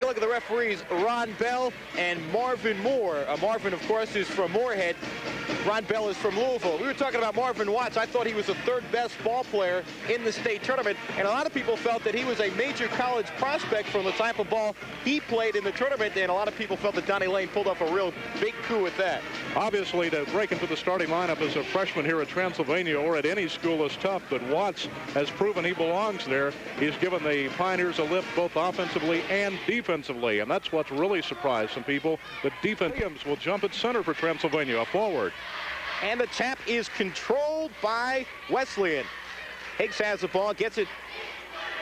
look at the referees, Ron Bell and Marvin Moore. Marvin, of course, is from Moorhead. Ron Bell is from Louisville. We were talking about Marvin Watts. I thought he was the third best ball player in the state tournament, and a lot of people felt that he was a major college prospect from the type of ball he played in the tournament, and a lot of people felt that Donnie Lane pulled off a real big coup with that. Obviously, to break into the starting lineup as a freshman here at Transylvania or at any school is tough, but Watts has proven he belongs there. He's given the Pioneers a lift both offensively and defensively, and that's what's really surprised some people. The defense Williams will jump at center for Transylvania, a forward. And the tap is controlled by Wesleyan. Higgs has the ball, gets it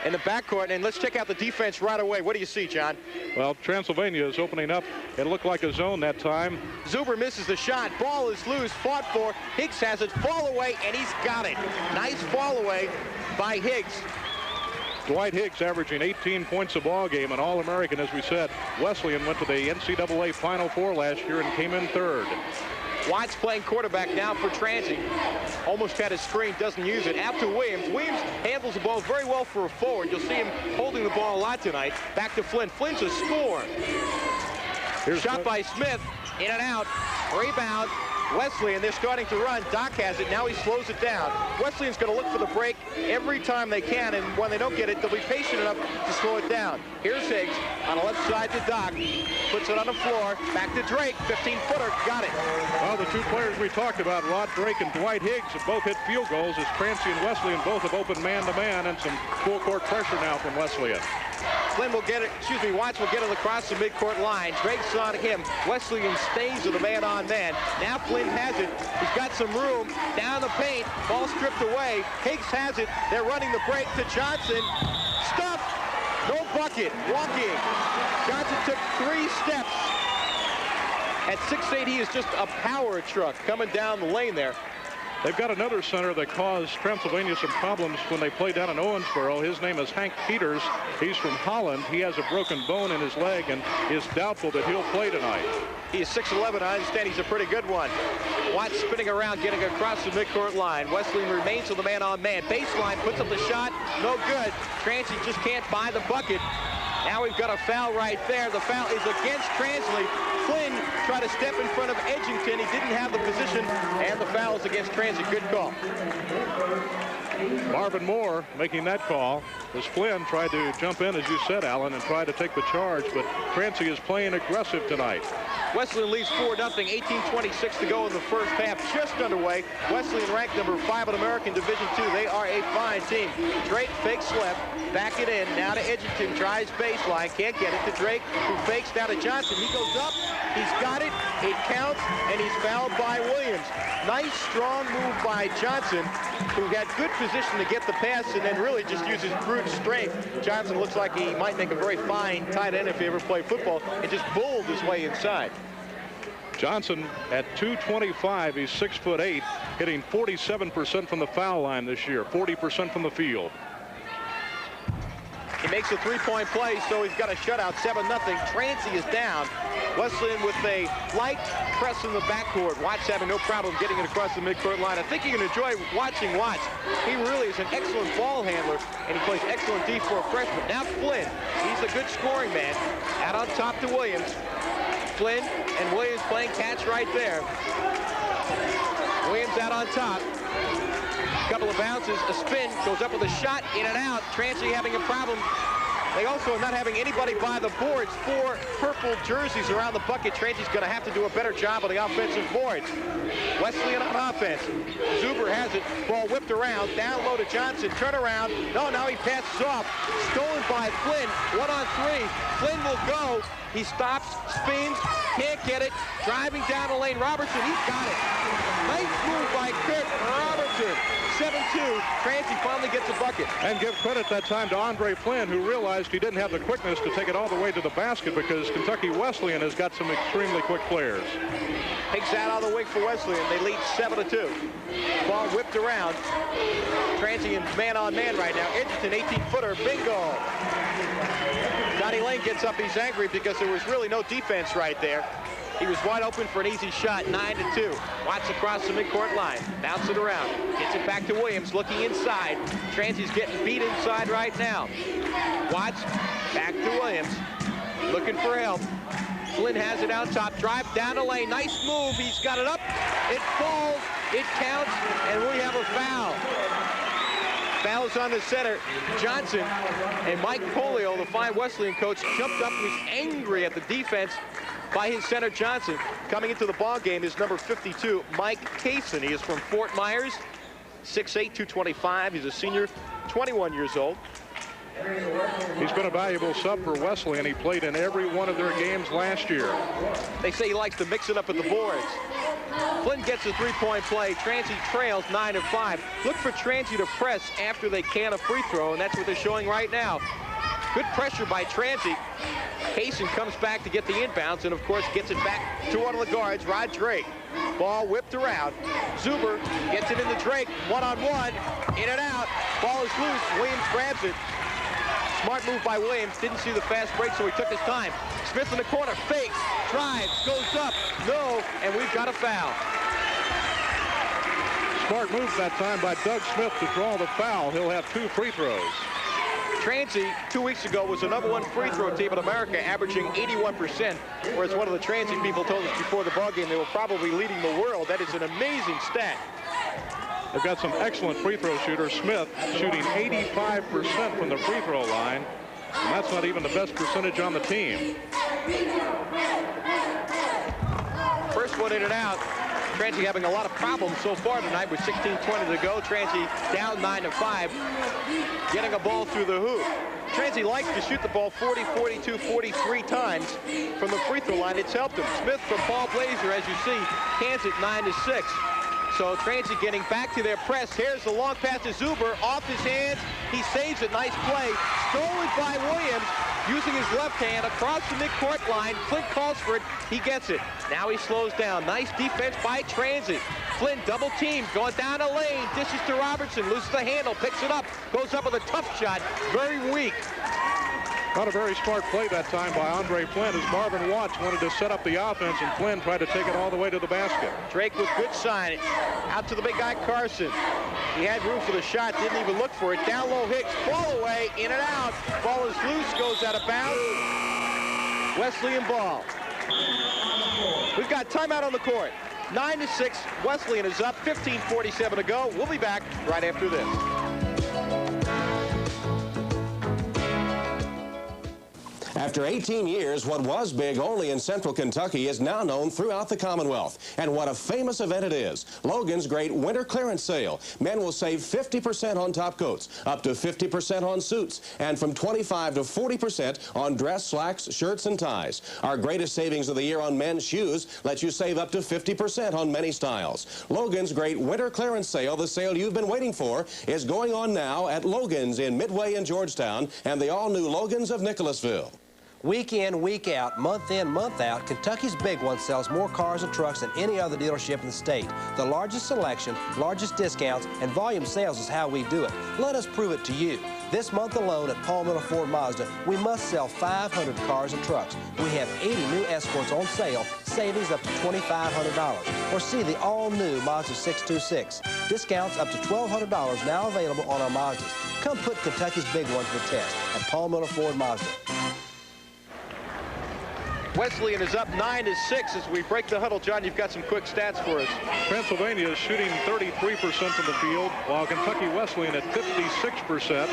in the backcourt, and let's check out the defense right away. What do you see, John? Well, Transylvania is opening up. It looked like a zone that time. Zuber misses the shot. Ball is loose, fought for. Higgs has it, fall away, and he's got it. Nice fall away by Higgs. Dwight Higgs averaging 18 points a ball game, an All-American, as we said. Wesleyan went to the NCAA Final Four last year and came in third. Watts playing quarterback now for Transy. Almost had his screen, doesn't use it. Out to Williams. Williams handles the ball very well for a forward. You'll see him holding the ball a lot tonight. Back to Flynn. Flynn's a score. Here's shot by Smith. In and out. Rebound. Wesleyan, they're starting to run. Doc has it. Now he slows it down. Wesleyan's going to look for the break every time they can, and when they don't get it, they'll be patient enough to slow it down. Here's Higgs on the left side to Doc. Puts it on the floor. Back to Drake. 15-footer. Got it. Well, the two players we talked about, Rod Drake and Dwight Higgs, have both hit field goals as Transy and Wesleyan both have opened man-to-man, and some full-court pressure now from Wesleyan. Flynn will get it, Watts will get it across the midcourt line. Drake's on him. Wesleyan stays with a man-on-man. Now Flynn has it. He's got some room. Down the paint. Ball stripped away. Higgs has it. They're running the break to Johnson. Stuffed. No bucket. Walking. Johnson took 3 steps. At 6'8", he is just a power truck coming down the lane there. They've got another center that caused Transylvania some problems when they played down in Owensboro. His name is Hank Peters. He's from Holland. He has a broken bone in his leg and is doubtful that he'll play tonight. He is 6'11". I understand he's a pretty good one. Watts spinning around, getting across the midcourt line. Wesleyan remains with the man-on-man. Baseline, puts up the shot. No good. Transy just can't buy the bucket. Now we've got a foul right there. The foul is against Transy. Flynn tried to step in front of Edgington. He didn't have the position, and the foul is against Transy. Good call. Marvin Moore making that call as Flynn tried to jump in, as you said, Alan, and try to take the charge, but Transy is playing aggressive tonight. Wesleyan leads 4-0, 18:26 to go in the first half, just underway. Wesleyan ranked number 5 in American Division II. They are a fine team. Drake fakes left, back it in, now to Edgington, tries baseline, can't get it to Drake, who fakes down to Johnson. He goes up, he's got it, it counts, and he's fouled by Williams. Nice, strong move by Johnson, who had good position to get the pass and then really just uses brute strength. Johnson looks like he might make a very fine tight end if he ever played football, and just bowled his way inside. Johnson at 225, he's 6'8", hitting 47% from the foul line this year, 40% from the field. He makes a three-point play, so he's got a shutout, 7-0. Transy is down. Wesleyan with a light press in the backcourt. Watts having no problem getting it across the midcourt line. I think you can enjoy watching Watts. He really is an excellent ball handler, and he plays excellent D for a freshman. Now Flynn, he's a good scoring man. Out on top to Williams. Flynn and Williams playing catch right there. Williams out on top. Couple of bounces, a spin, goes up with a shot, in and out. Transy having a problem. They also are not having anybody by the boards. 4 purple jerseys around the bucket. Transy's going to have to do a better job on the offensive boards. Wesleyan on offense. Zuber has it. Ball whipped around. Down low to Johnson. Turn around. No, now he passes off. Stolen by Flynn. 1-on-3. Flynn will go. He stops, spins, can't get it. Driving down the lane. Robertson, he's got it. Nice move by Kirk Robertson. 7-2. Transy finally gets a bucket. And give credit that time to Andre Flynn, who realized he didn't have the quickness to take it all the way to the basket because Kentucky Wesleyan has got some extremely quick players. Takes that out of the wing for Wesleyan. They lead 7-2. Ball whipped around. Transy in man-on-man right now. Edgington, 18-footer. Bingo. Donnie Lane gets up. He's angry because there was really no defense right there. He was wide open for an easy shot, 9-2. Watts across the midcourt line, bounce it around, gets it back to Williams, looking inside. Transy's getting beat inside right now. Watts back to Williams. looking for help. Flynn has it out top, drive down the lane, nice move, he's got it up, it falls, it counts, and we have a foul. Foul's on the center, Johnson, and Mike Polio, the fine Wesleyan coach, jumped up and was angry at the defense by his center, Johnson. Coming into the ball game is number 52, Mike Kaysen. He is from Fort Myers, 6'8", 225. He's a senior, 21 years old. He's been a valuable sub for Wesleyan. He played in every one of their games last year. They say he likes to mix it up at the boards. Flynn gets a three-point play. Transy trails 9-5. Look for Transy to press after they can a free throw, and that's what they're showing right now. Good pressure by Transy. Kaysen comes back to get the inbounds and, of course, gets it back to one of the guards, Rod Drake. Ball whipped around. Zuber gets it into Drake. One-on-one. In and out. Ball is loose. Williams grabs it. Smart move by Williams. Didn't see the fast break, so he took his time. Smith in the corner. Fakes. Drives. Goes up. No. And we've got a foul. Smart move that time by Doug Smith to draw the foul. He'll have 2 free throws. Transy 2 weeks ago was the #1 free throw team in America, averaging 81%, whereas one of the Transy people told us before the ball game they were probably leading the world. That is an amazing stat. They've got some excellent free throw shooters. Smith shooting 85% from the free throw line, and that's not even the best percentage on the team. First one in and out. Transy having a lot of problems so far tonight with 16:20 to go. Transy down 9-5, getting a ball through the hoop. Transy likes to shoot the ball 40, 42, 43 times from the free throw line. It's helped him. Smith from Paul Blazer, as you see, cans it 9-6. So Transy getting back to their press. Here's the long pass to Zuber, off his hands. He saves it. Nice play. Stolen by Williams, using his left hand across the midcourt line. Flynn calls for it. He gets it. Now he slows down. Nice defense by Transy. Flynn double teamed, going down the lane. Dishes to Robertson, loses the handle, picks it up, goes up with a tough shot. Very weak. Not a very smart play that time by Andre Flynn, as Marvin Watts wanted to set up the offense, and Flynn tried to take it all the way to the basket. Drake with good sign. Out to the big guy, Carson. He had room for the shot, didn't even look for it. Down low, Hicks, ball away, in and out. Ball is loose, goes out of bounds. Wesleyan ball. We've got timeout on the court. 9-6, Wesleyan is up, 15:47 to go. We'll be back right after this. After 18 years, what was big only in Central Kentucky is now known throughout the Commonwealth. And what a famous event it is. Logan's great winter clearance sale. Men will save 50% on top coats, up to 50% on suits, and from 25 to 40% on dress, slacks, shirts, and ties. Our greatest savings of the year on men's shoes lets you save up to 50% on many styles. Logan's great winter clearance sale, the sale you've been waiting for, is going on now at Logan's in Midway and Georgetown and the all-new Logan's of Nicholasville. Week in, week out, month in, month out, Kentucky's Big One sells more cars and trucks than any other dealership in the state. The largest selection, largest discounts, and volume sales is how we do it. Let us prove it to you. This month alone at Paul Miller Ford Mazda, we must sell 500 cars and trucks. We have 80 new Escorts on sale, savings up to $2,500. Or see the all-new Mazda 626. Discounts up to $1,200 now available on our Mazdas. Come put Kentucky's Big One to the test at Paul Miller Ford Mazda. Wesleyan is up 9-6 as we break the huddle. John, you've got some quick stats for us. Transylvania is shooting 33% from the field, while Kentucky Wesleyan at 56%.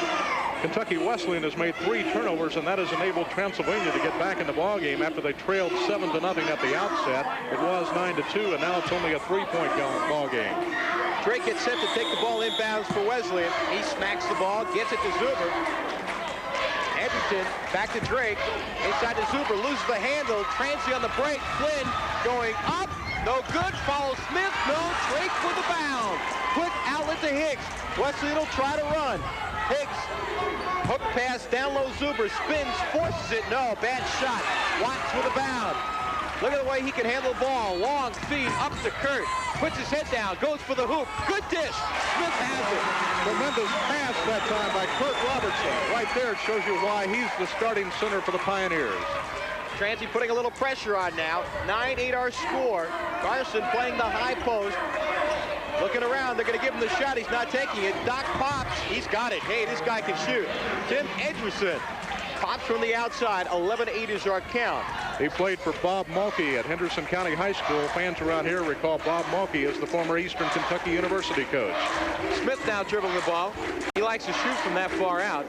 Kentucky Wesleyan has made 3 turnovers, and that has enabled Transylvania to get back in the ballgame after they trailed 7-0 at the outset. It was 9-2, and now it's only a 3-point ballgame. Drake gets set to take the ball inbounds for Wesleyan. He smacks the ball, gets it to Zuber. Edgerton back to Drake. Inside to Zuber, loses the handle. Transy on the break. Flynn going up. No good. Follows Smith. No. Drake with the bound. Quick outlet to Hicks. Wesleyan will try to run. Hicks. Hook pass down low. Zuber spins, forces it. No. Bad shot. Watts with a bound. Look at the way he can handle the ball. Long feed up to Kurt. Puts his head down. Goes for the hoop. Good dish. Smith has it. Tremendous pass that time by Kurt Robertson. Right there, it shows you why he's the starting center for the Pioneers. Transy putting a little pressure on now. 9-8 our score. Carson playing the high post. Looking around. They're going to give him the shot. He's not taking it. Doc pops. He's got it. Hey, this guy can shoot. Tim Edgerson Pops from the outside. 11-8 is our count. He played for Bob Mulkey at Henderson County High School. Fans around here recall Bob Mulkey as the former Eastern Kentucky University coach. Smith now dribbling the ball. He likes to shoot from that far out.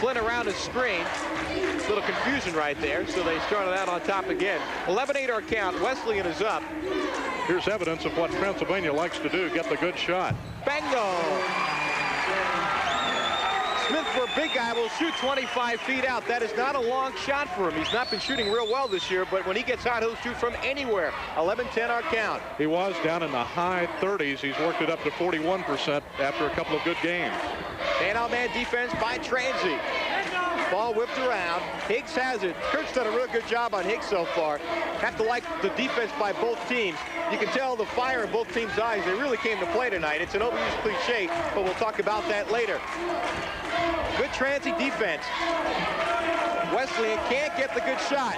Flynn around his screen. A little confusion right there, so they started out on top again. 11-8 our count. Wesleyan is up. Here's evidence of what Transylvania likes to do, get the good shot. Bango! Smith, for a big guy, will shoot 25 feet out. That is not a long shot for him. He's not been shooting real well this year, but when he gets hot, he'll shoot from anywhere. 11-10 our count. He was down in the high 30s. He's worked it up to 41% after a couple of good games. Man-on-man defense by Transy. Ball whipped around. Higgs has it. Kurt's done a real good job on Higgs so far. Have to like the defense by both teams. You can tell the fire in both teams' eyes. They really came to play tonight. It's an overused cliche, but we'll talk about that later. Good Transy defense. Wesleyan can't get the good shot.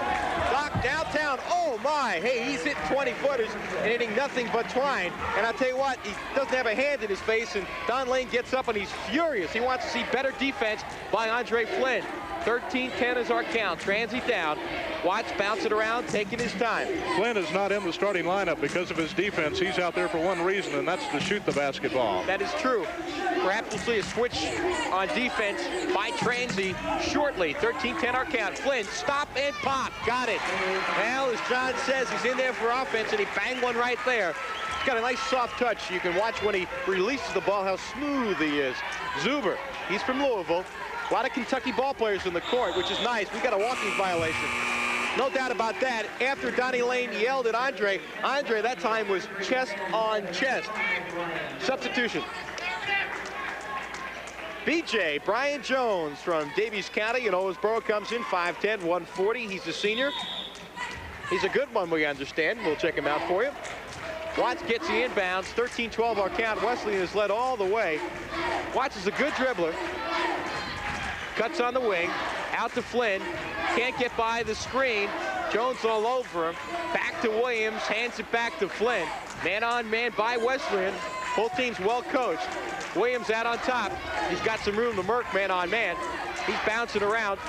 Doc downtown. Oh my. Hey, he's hitting 20-footers and hitting nothing but twine. And I'll tell you what, he doesn't have a hand in his face, and Don Lane gets up and he's furious. He wants to see better defense by Andre Flynn. 13-10 is our count. Transy down. Watts bouncing around, taking his time. Flynn is not in the starting lineup because of his defense. He's out there for one reason, and that's to shoot the basketball. That is true. Perhaps we'll see a switch on defense by Transy shortly. 13-10 our count. Flynn, stop and pop. Got it. Well, as John says, he's in there for offense, and he banged one right there. He's got a nice soft touch. You can watch when he releases the ball how smooth he is. Zuber, he's from Louisville. A lot of Kentucky ball players in the court, which is nice. We got a walking violation. No doubt about that. After Donnie Lane yelled at Andre that time was chest on chest. Substitution. BJ, Brian Jones from Davies County in Owensboro comes in, 5'10", 140. He's a senior. He's a good one, we understand. We'll check him out for you. Watts gets the inbounds, 13-12 our count. Wesleyan is led all the way. Watts is a good dribbler. Cuts on the wing, out to Flynn, can't get by the screen. Jones all over him, back to Williams, hands it back to Flynn. Man on man by Wesleyan, both teams well coached. Williams out on top, he's got some room to murk man on man. He's bouncing around,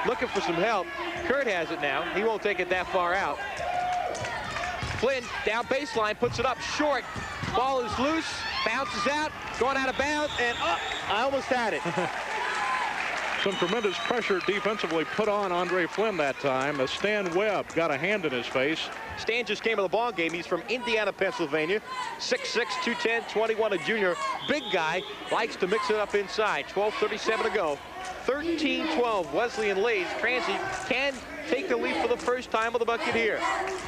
looking for some help. Kurt has it now, he won't take it that far out. Flynn down baseline, puts it up short. Ball is loose, bounces out, going out of bounds, and I almost had it. Some tremendous pressure defensively put on Andre Flynn that time. As Stan Webb got a hand in his face. Stan just came to the ball game. He's from Indiana, Pennsylvania. 6'6", 210, 21, a junior. Big guy, likes to mix it up inside. 12:37 to go. 13-12, Wesleyan leads. Transy can take the lead for the first time with the bucket here.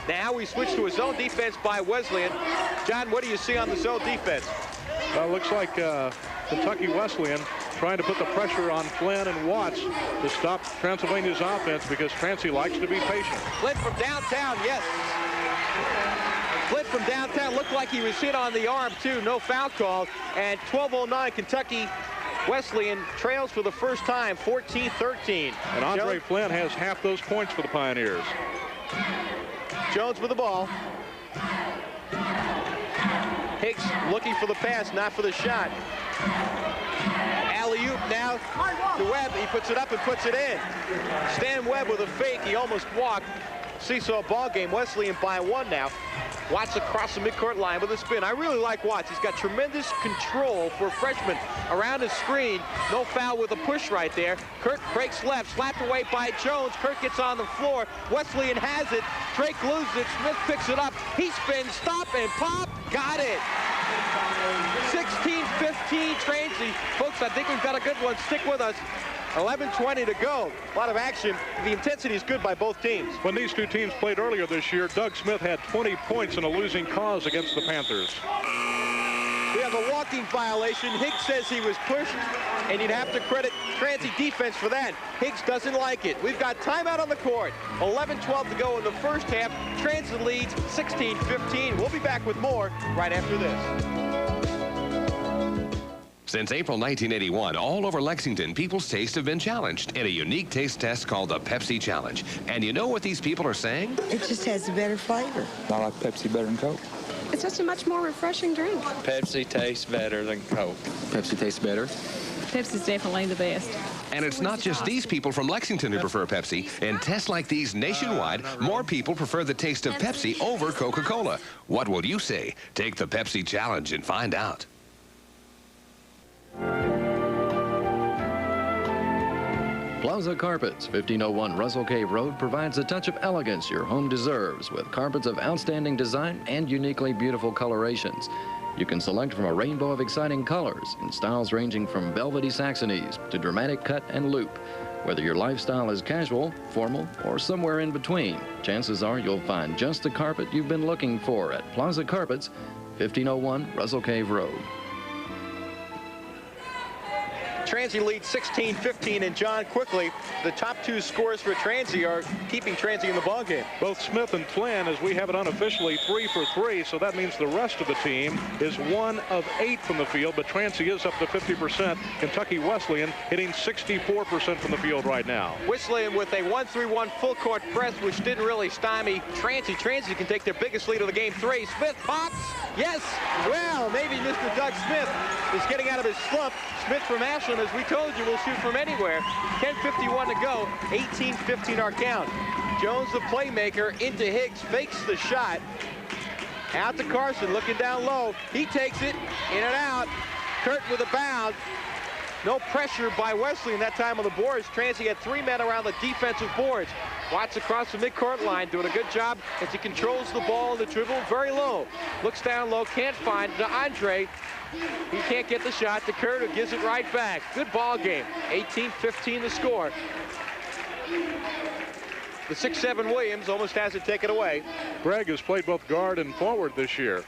Now we switch to a zone defense by Wesleyan. John, what do you see on the zone defense? Looks like Kentucky Wesleyan trying to put the pressure on Flynn and Watts to stop Transylvania's offense because Transy likes to be patient. Flynn from downtown, yes. Flynn from downtown looked like he was hit on the arm too. No foul call. And 12:09, Kentucky Wesleyan trails for the first time, 14-13. And Andre Flynn has half those points for the Pioneers. Jones with the ball. Higgs looking for the pass, not for the shot. Alley-oop now to Webb. He puts it up and puts it in. Stan Webb with a fake. He almost walked. Seesaw ball game. Wesleyan by one now. Watts across the midcourt line with a spin. I really like Watts. He's got tremendous control for a freshman around his screen. No foul with a push right there. Kurt breaks left, slapped away by Jones. Kurt gets on the floor. Wesleyan has it. Drake loses it. Smith picks it up. He spins, stop and pop. Got it. 16-15 Transy. Folks, I think we've got a good one. Stick with us. 11:20 to go. A lot of action. The intensity is good by both teams. When these two teams played earlier this year, Doug Smith had 20 points in a losing cause against the Panthers. We have a walking violation. Higgs says he was pushed, and you'd have to credit Transy defense for that. Higgs doesn't like it. We've got timeout on the court. 11:12 to go in the first half. Transy leads 16-15. We'll be back with more right after this. Since April 1981, all over Lexington, people's tastes have been challenged in a unique taste test called the Pepsi Challenge. And you know what these people are saying? It just has a better flavor. I like Pepsi better than Coke. It's just a much more refreshing drink. Pepsi tastes better than Coke. Pepsi tastes better. Pepsi's definitely the best. And it's not just these people from Lexington who prefer Pepsi. In tests like these nationwide, more people prefer the taste of Pepsi over Coca-Cola. What will you say? Take the Pepsi challenge and find out. Plaza Carpets, 1501 Russell Cave Road, provides a touch of elegance your home deserves with carpets of outstanding design and uniquely beautiful colorations. You can select from a rainbow of exciting colors in styles ranging from velvety Saxonies to dramatic cut and loop. Whether your lifestyle is casual, formal, or somewhere in between, chances are you'll find just the carpet you've been looking for at Plaza Carpets, 1501 Russell Cave Road. Transy leads 16-15, and John, quickly, the top two scores for Transy are keeping Transy in the ballgame. Both Smith and Flynn, as we have it unofficially, 3 for 3, so that means the rest of the team is 1 of 8 from the field, but Transy is up to 50%. Kentucky Wesleyan hitting 64% from the field right now. Wesleyan with a 1-3-1 full court press, which didn't really stymie Transy. Transy can take their biggest lead of the game. 3. Smith pops. Yes. Well, maybe Mr. Doug Smith is getting out of his slump. Smith from Ashland, as we told you, will shoot from anywhere. 10:51 to go. 18-15 our count. Jones, the playmaker, into Higgs, fakes the shot. Out to Carson, looking down low. He takes it, in and out. Kurt with a bound. No pressure by Wesleyan that time on the boards. Transy had 3 men around the defensive boards. Watts across the midcourt line, doing a good job as he controls the ball in the dribble very low. Looks down low, can't find to Andre. He can't get the shot to Kurt, who gives it right back. Good ball game. 18-15 the score. The 6'7" Williams almost has it taken away. Greg has played both guard and forward this year.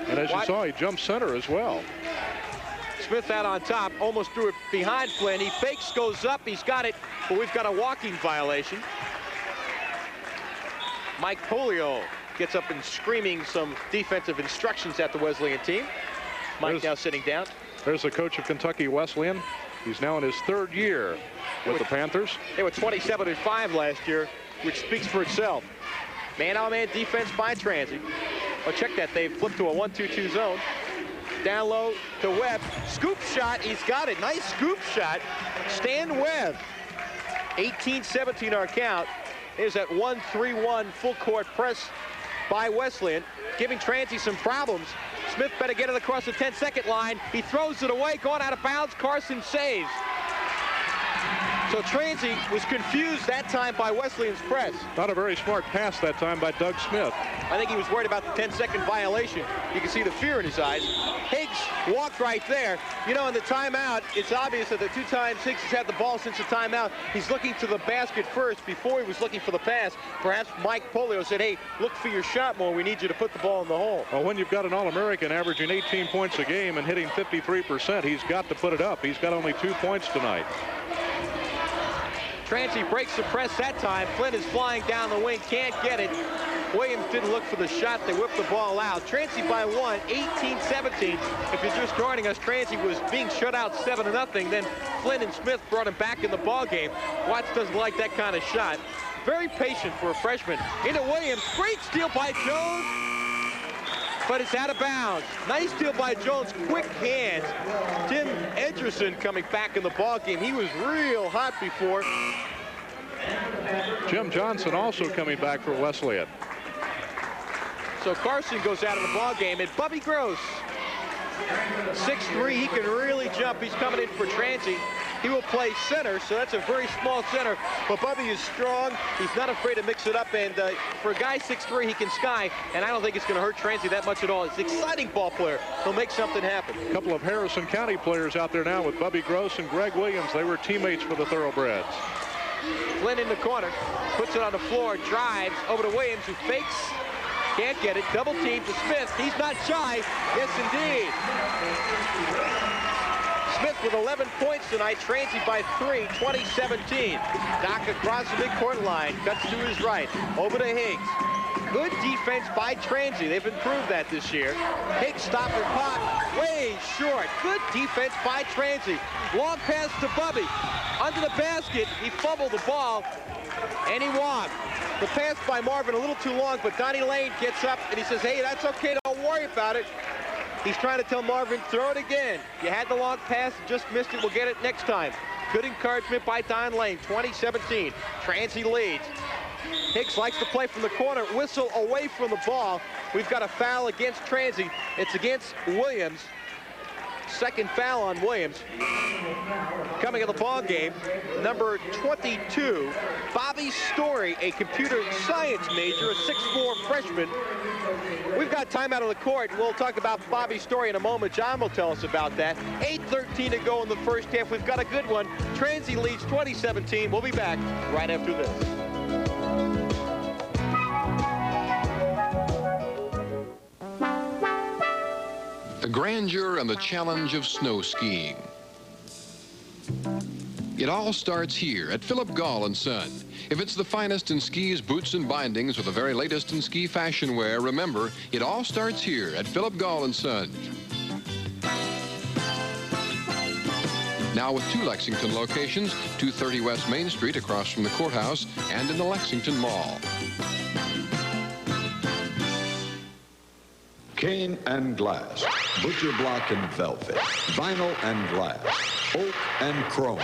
And as you saw, he jumped center as well. Smith out on top, almost threw it behind Flynn. He fakes, goes up, he's got it, but we've got a walking violation. Mike Polio gets up and screaming some defensive instructions at the Wesleyan team. Mike now sitting down. There's the coach of Kentucky Wesleyan. He's now in his 3rd year with the Panthers. They were 27-5 last year, which speaks for itself. Man-on-man defense by Transy. Oh, check that, they've flipped to a 1-2-2 zone. Down low to Webb. Scoop shot, he's got it. Nice scoop shot. Stan Webb. 18-17 our count. There's that 1-3-1 full court press by Wesleyan, giving Transy some problems. Smith better get it across the 10-second line. He throws it away, going out of bounds. Carson saves. So Transy was confused that time by Wesleyan's press. Not a very smart pass that time by Doug Smith. I think he was worried about the 10-second violation. You can see the fear in his eyes. Higgs walked right there. You know, in the timeout, it's obvious that the 2 times Higgs has had the ball since the timeout, he's looking to the basket first before he was looking for the pass. Perhaps Mike Polio said, hey, look for your shot more. We need you to put the ball in the hole. Well, when you've got an All-American averaging 18 points a game and hitting 53%, he's got to put it up. He's got only 2 points tonight. Transy breaks the press that time. Flynn is flying down the wing, can't get it. Williams didn't look for the shot. They whipped the ball out. Transy by 1, 18-17. If you're just joining us, Transy was being shut out 7-0. Then Flynn and Smith brought him back in the ball game. Watts doesn't like that kind of shot. Very patient for a freshman. Into Williams. Great steal by Jones. But it's out of bounds. Nice steal by Jones. Quick hands. Tim Edgerson coming back in the ball game. He was real hot before. Jim Johnson also coming back for Wesleyan. So Carson goes out of the ball game, and Bubby Gross, 6'3", he can really jump. He's coming in for Transy. He will play center, so that's a very small center. But Bubby is strong. He's not afraid to mix it up. And for a guy 6'3", he can sky. And I don't think it's going to hurt Transy that much at all. It's an exciting ball player. He'll make something happen. A couple of Harrison County players out there now with Bubby Gross and Greg Williams. They were teammates for the Thoroughbreds. Flynn in the corner. Puts it on the floor. Drives over to Williams, who fakes. Can't get it. Double team to Smith. He's not shy. Yes, indeed. Smith with 11 points tonight. Transy by 3, 20-17. Doc across the midcourt line. Cuts to his right. Over to Higgs. Good defense by Transy. They've improved that this year. Higgs stop and pop. Way short. Good defense by Transy. Long pass to Bubby. Under the basket. He fumbled the ball. And he walked. The pass by Marvin a little too long, but Donnie Lane gets up and he says, hey, that's okay. Don't worry about it. He's trying to tell Marvin, throw it again. You had the long pass, just missed it. We'll get it next time. Good encouragement by Don Lane, 2017. Transy leads. Hicks likes to play from the corner, whistle away from the ball. We've got a foul against Transy. It's against Williams. Second foul on Williams. Coming in the ball game, number 22, Bobby Story, a computer science major, a 6'4" freshman. We've got timeout on the court. We'll talk about Bobby Story in a moment. John will tell us about that. 8:13 to go in the first half. We've got a good one. Transy leads 2017. We'll be back right after this. The grandeur and the challenge of snow skiing. It all starts here at Philip Gall & Son. If it's the finest in skis, boots, and bindings, or the very latest in ski fashion wear, remember, it all starts here at Philip Gall & Son. Now with 2 Lexington locations, 230 West Main Street across from the courthouse, and in the Lexington Mall. Cane and glass, butcher block and velvet, vinyl and glass, oak and chrome.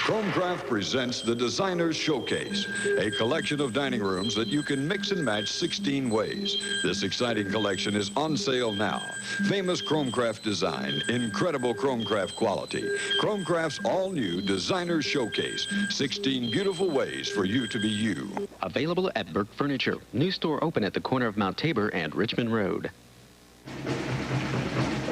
Chromecraft presents the Designer's Showcase, a collection of dining rooms that you can mix and match 16 ways. This exciting collection is on sale now. Famous Chromecraft design, incredible Chromecraft quality. Chromecraft's all-new Designer's Showcase, 16 beautiful ways for you to be you. Available at Burke Furniture. New store open at the corner of Mount Tabor and Richmond Road.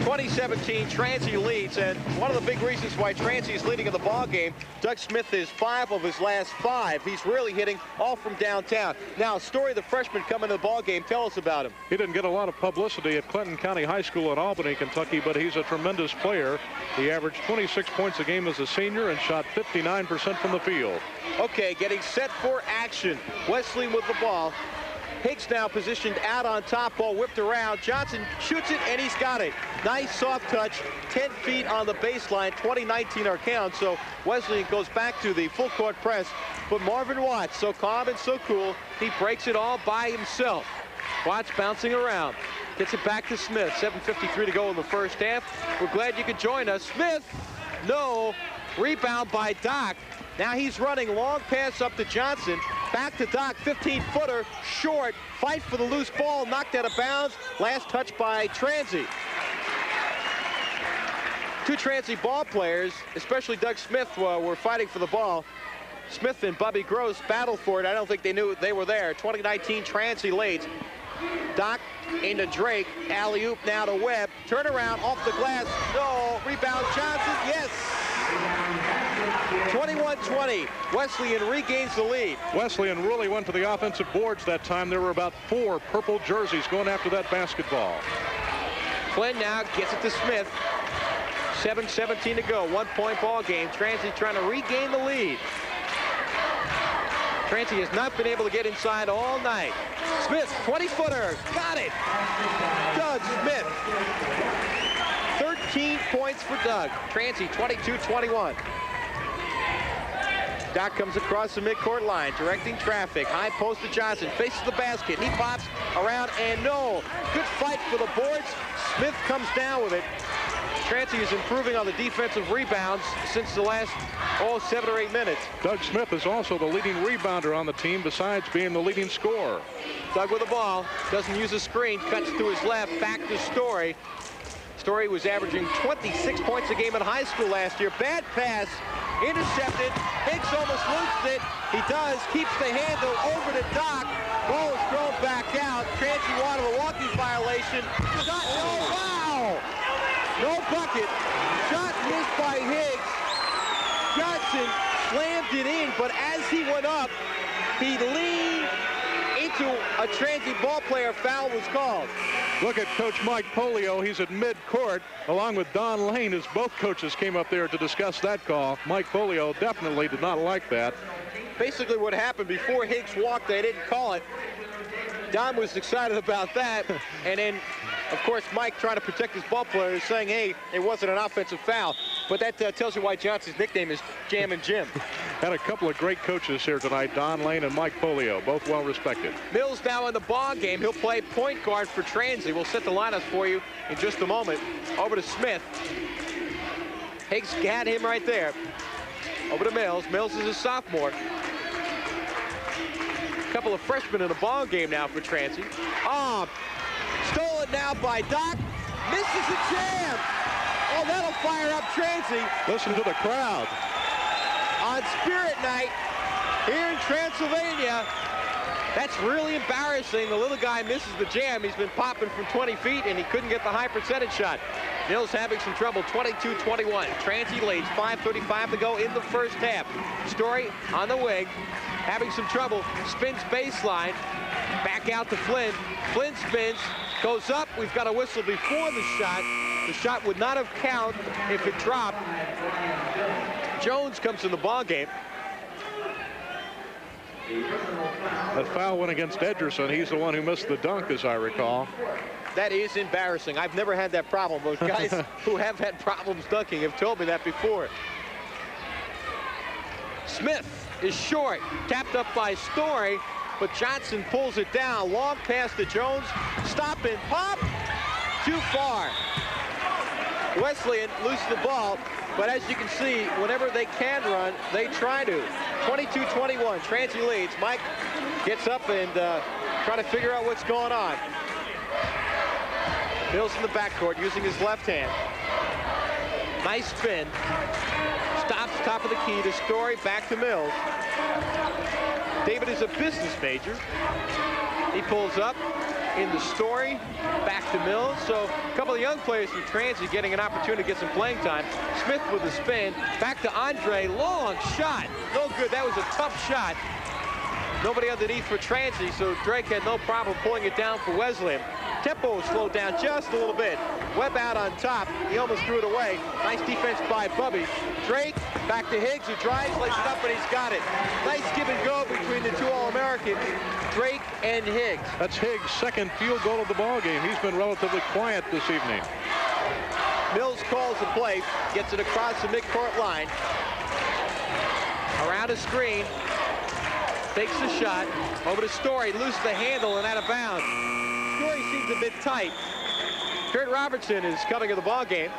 2017, Transy leads, and one of the big reasons why Transy is leading in the ball game, Doug Smith is 5 of his last 5. He's really hitting all from downtown. Now, Story, the freshman, coming to the ball game. Tell us about him. He didn't get a lot of publicity at Clinton County High School in Albany, Kentucky, but he's a tremendous player. He averaged 26 points a game as a senior and shot 59% from the field. Okay, getting set for action. Wesleyan with the ball. Hicks now positioned out on top, ball whipped around. Johnson shoots it, and he's got it. Nice soft touch, 10 feet on the baseline, 2019 our count. So Wesleyan goes back to the full court press. But Marvin Watts, so calm and so cool, he breaks it all by himself. Watts bouncing around. Gets it back to Smith. 7:53 to go in the first half. We're glad you could join us. Smith, no. Rebound by Doc. Now he's running, long pass up to Johnson. Back to Doc, 15-footer, short. Fight for the loose ball, knocked out of bounds. Last touch by Transy. 2 Transy ball players, especially Doug Smith, were fighting for the ball. Smith and Bubby Gross battled for it. I don't think they knew they were there. 2019 Transy leads. Doc into Drake. Alley-oop now to Webb. Turnaround off the glass. No. Rebound Johnson. Yes. 21-20. Wesleyan regains the lead. Wesleyan really went to the offensive boards that time. There were about 4 purple jerseys going after that basketball. Flynn now gets it to Smith. 7:17 to go. 1-point ball game. Transy trying to regain the lead. Transy has not been able to get inside all night. Smith, 20-footer. Got it. Doug Smith. 13 points for Doug. Transy 22-21. Doc comes across the midcourt line, directing traffic. High post to Johnson, faces the basket. He pops around and no. Good fight for the boards. Smith comes down with it. Transy is improving on the defensive rebounds since the last 7 or 8 minutes. Doug Smith is also the leading rebounder on the team, besides being the leading scorer. Doug with the ball, doesn't use a screen, cuts to his left, back to Story. Story was averaging 26 points a game in high school last year. Bad pass, intercepted. Hicks almost loses it. He does, keeps the handle over to Doc. Ball is thrown back out. Transy wanted a walking violation. Shot, no, wow! No bucket. Shot missed by Higgs. Johnson slammed it in, but as he went up, he leaned into a Transy ball player. Foul was called. Look at Coach Mike Polio. He's at midcourt, along with Don Lane, as both coaches came up there to discuss that call. Mike Polio definitely did not like that. Basically what happened before Higgs walked, they didn't call it. Don was excited about that, and then, of course, Mike, trying to protect his ball players, saying, hey, it wasn't an offensive foul. But that tells you why Johnson's nickname is Jammin' Jim. Had a couple of great coaches here tonight, Don Lane and Mike Polio, both well respected. Mills now in the ball game. He'll play point guard for Transy. We'll set the lineups for you in just a moment. Over to Smith. Higgs had him right there. Over to Mills. Mills is a sophomore. A couple of freshmen in the ball game now for Transy. Oh, stolen now by Doc. Misses the jam. Oh, that'll fire up Transy. Listen to the crowd. On Spirit Night here in Transylvania. That's really embarrassing. The little guy misses the jam. He's been popping from 20 feet, and he couldn't get the high percentage shot. Mills having some trouble, 22-21. Transy leads, 5:35 to go in the first half. Story on the wing, having some trouble, spins baseline, back out to Flynn. Flynn spins, goes up. We've got a whistle before the shot. The shot would not have counted if it dropped. Jones comes in the ball game. That foul went against Ederson. He's the one who missed the dunk, as I recall. That is embarrassing. I've never had that problem. Those guys who have had problems dunking have told me that before. Smith is short, tapped up by Story, but Johnson pulls it down. Long pass to Jones. Stop and pop. Too far. Wesleyan loses the ball, but as you can see, whenever they can run, they try to. 22-21, Transy leads. Mike gets up and trying to figure out what's going on. Mills in the backcourt using his left hand. Nice spin. Stops top of the key to Story, back to Mills. David is a business major. He pulls up in the Story, back to Mills. So a couple of young players from Transy getting an opportunity to get some playing time. Smith with a spin, back to Andre, long shot. No good, that was a tough shot. Nobody underneath for Transy, so Drake had no problem pulling it down for Wesleyan. Tempo slowed down just a little bit. Webb out on top. He almost threw it away. Nice defense by Bubby. Drake back to Higgs, who drives, lays it up, and he's got it. Nice give and go between the two All-Americans, Drake and Higgs. That's Higgs' second field goal of the ball game. He's been relatively quiet this evening. Mills calls the play, gets it across the midcourt line. Around a screen, takes the shot. Over to Story, loses the handle and out of bounds. Story seems a bit tight. Kurt Robertson is coming in the ball game.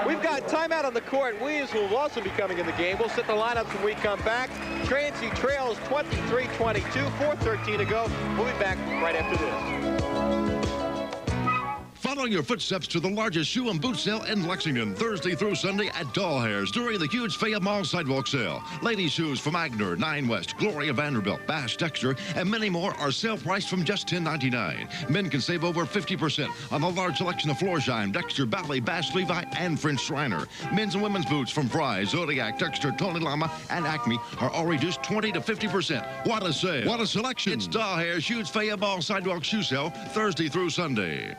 We've got timeout on the court. Williams will also be coming in the game. We'll set the lineups when we come back. Transy trails 23-22, 4:13 to go. We'll be back right after this. Follow your footsteps to the largest shoe and boot sale in Lexington, Thursday through Sunday at Doll Hairs during the huge Fayette Mall sidewalk sale. Ladies' shoes from Agner, 9 West, Gloria Vanderbilt, Bass, Dexter, and many more are sale priced from just $10.99. Men can save over 50% on a large selection of Florsheim, Dexter, Bally, Bass, Levi, and French Shriner. Men's and women's boots from Fry, Zodiac, Dexter, Tony Lama, and Acme are all reduced 20 to 50%. What a sale. What a selection. It's Doll Hair's huge Fayette Mall sidewalk shoe sale, Thursday through Sunday.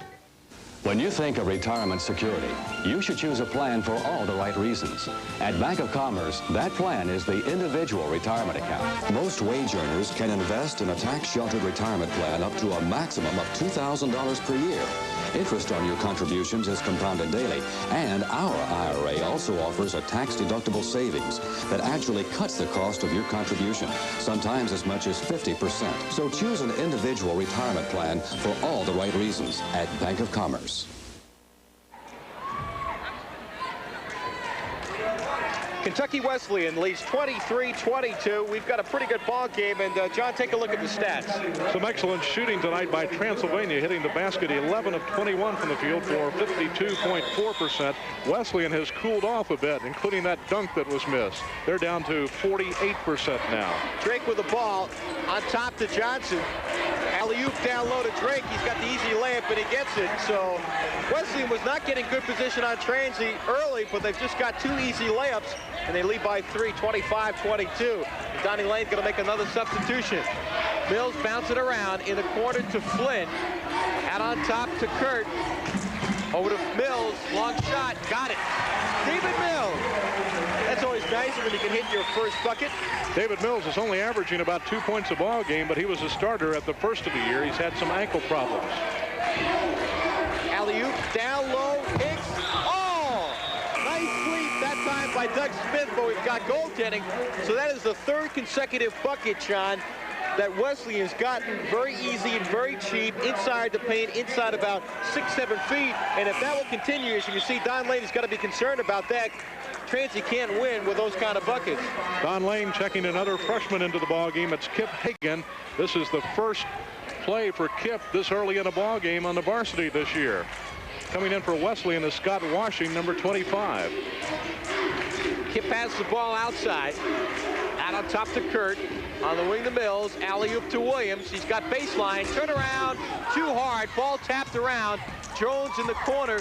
When you think of retirement security, you should choose a plan for all the right reasons. At Bank of Commerce, that plan is the individual retirement account. Most wage earners can invest in a tax-sheltered retirement plan up to a maximum of $2,000 per year. Interest on your contributions is compounded daily, and our IRA also offers a tax-deductible savings that actually cuts the cost of your contribution, sometimes as much as 50%. So choose an individual retirement plan for all the right reasons at Bank of Commerce. Kentucky Wesleyan leads 23-22. We've got a pretty good ball game, and John, take a look at the stats. Some excellent shooting tonight by Transylvania, hitting the basket 11 of 21 from the field for 52.4%. Wesleyan has cooled off a bit, including that dunk that was missed. They're down to 48% now. Drake with the ball on top to Johnson. Alley-oop down low to Drake. He's got the easy layup, and he gets it. So Wesleyan was not getting good position on Transy early, but they've just got 2 easy layups, and they lead by 3, 25-22. Donnie Lane's going to make another substitution. Mills bouncing around in the corner to Flynn. Out on top to Kurt. Over to Mills. Long shot. Got it. David Mills. That's always nice when you can hit your first bucket. David Mills is only averaging about 2 points a ball game, but he was a starter at the first of the year. He's had some ankle problems. Alley-oop down low. Hicks. Oh! Nice sweep. That's by Doug Smith, but we've got goaltending. So that is the third consecutive bucket, John, that Wesleyan's gotten very easy and very cheap inside the paint, inside about 6-7 feet. And if that will continue, as you can see, Don Lane has got to be concerned about that. Transy can't win with those kind of buckets. Don Lane checking another freshman into the ball game. It's Kip Hagan. This is the first play for Kip this early in a ball game on the varsity this year. Coming in for Wesleyan is Scott Washing, number 25. Kip has the ball outside. Out on top to Kurt. On the wing to Mills. Alley-oop to Williams. He's got baseline. Turn around. Too hard. Ball tapped around. Jones in the corner.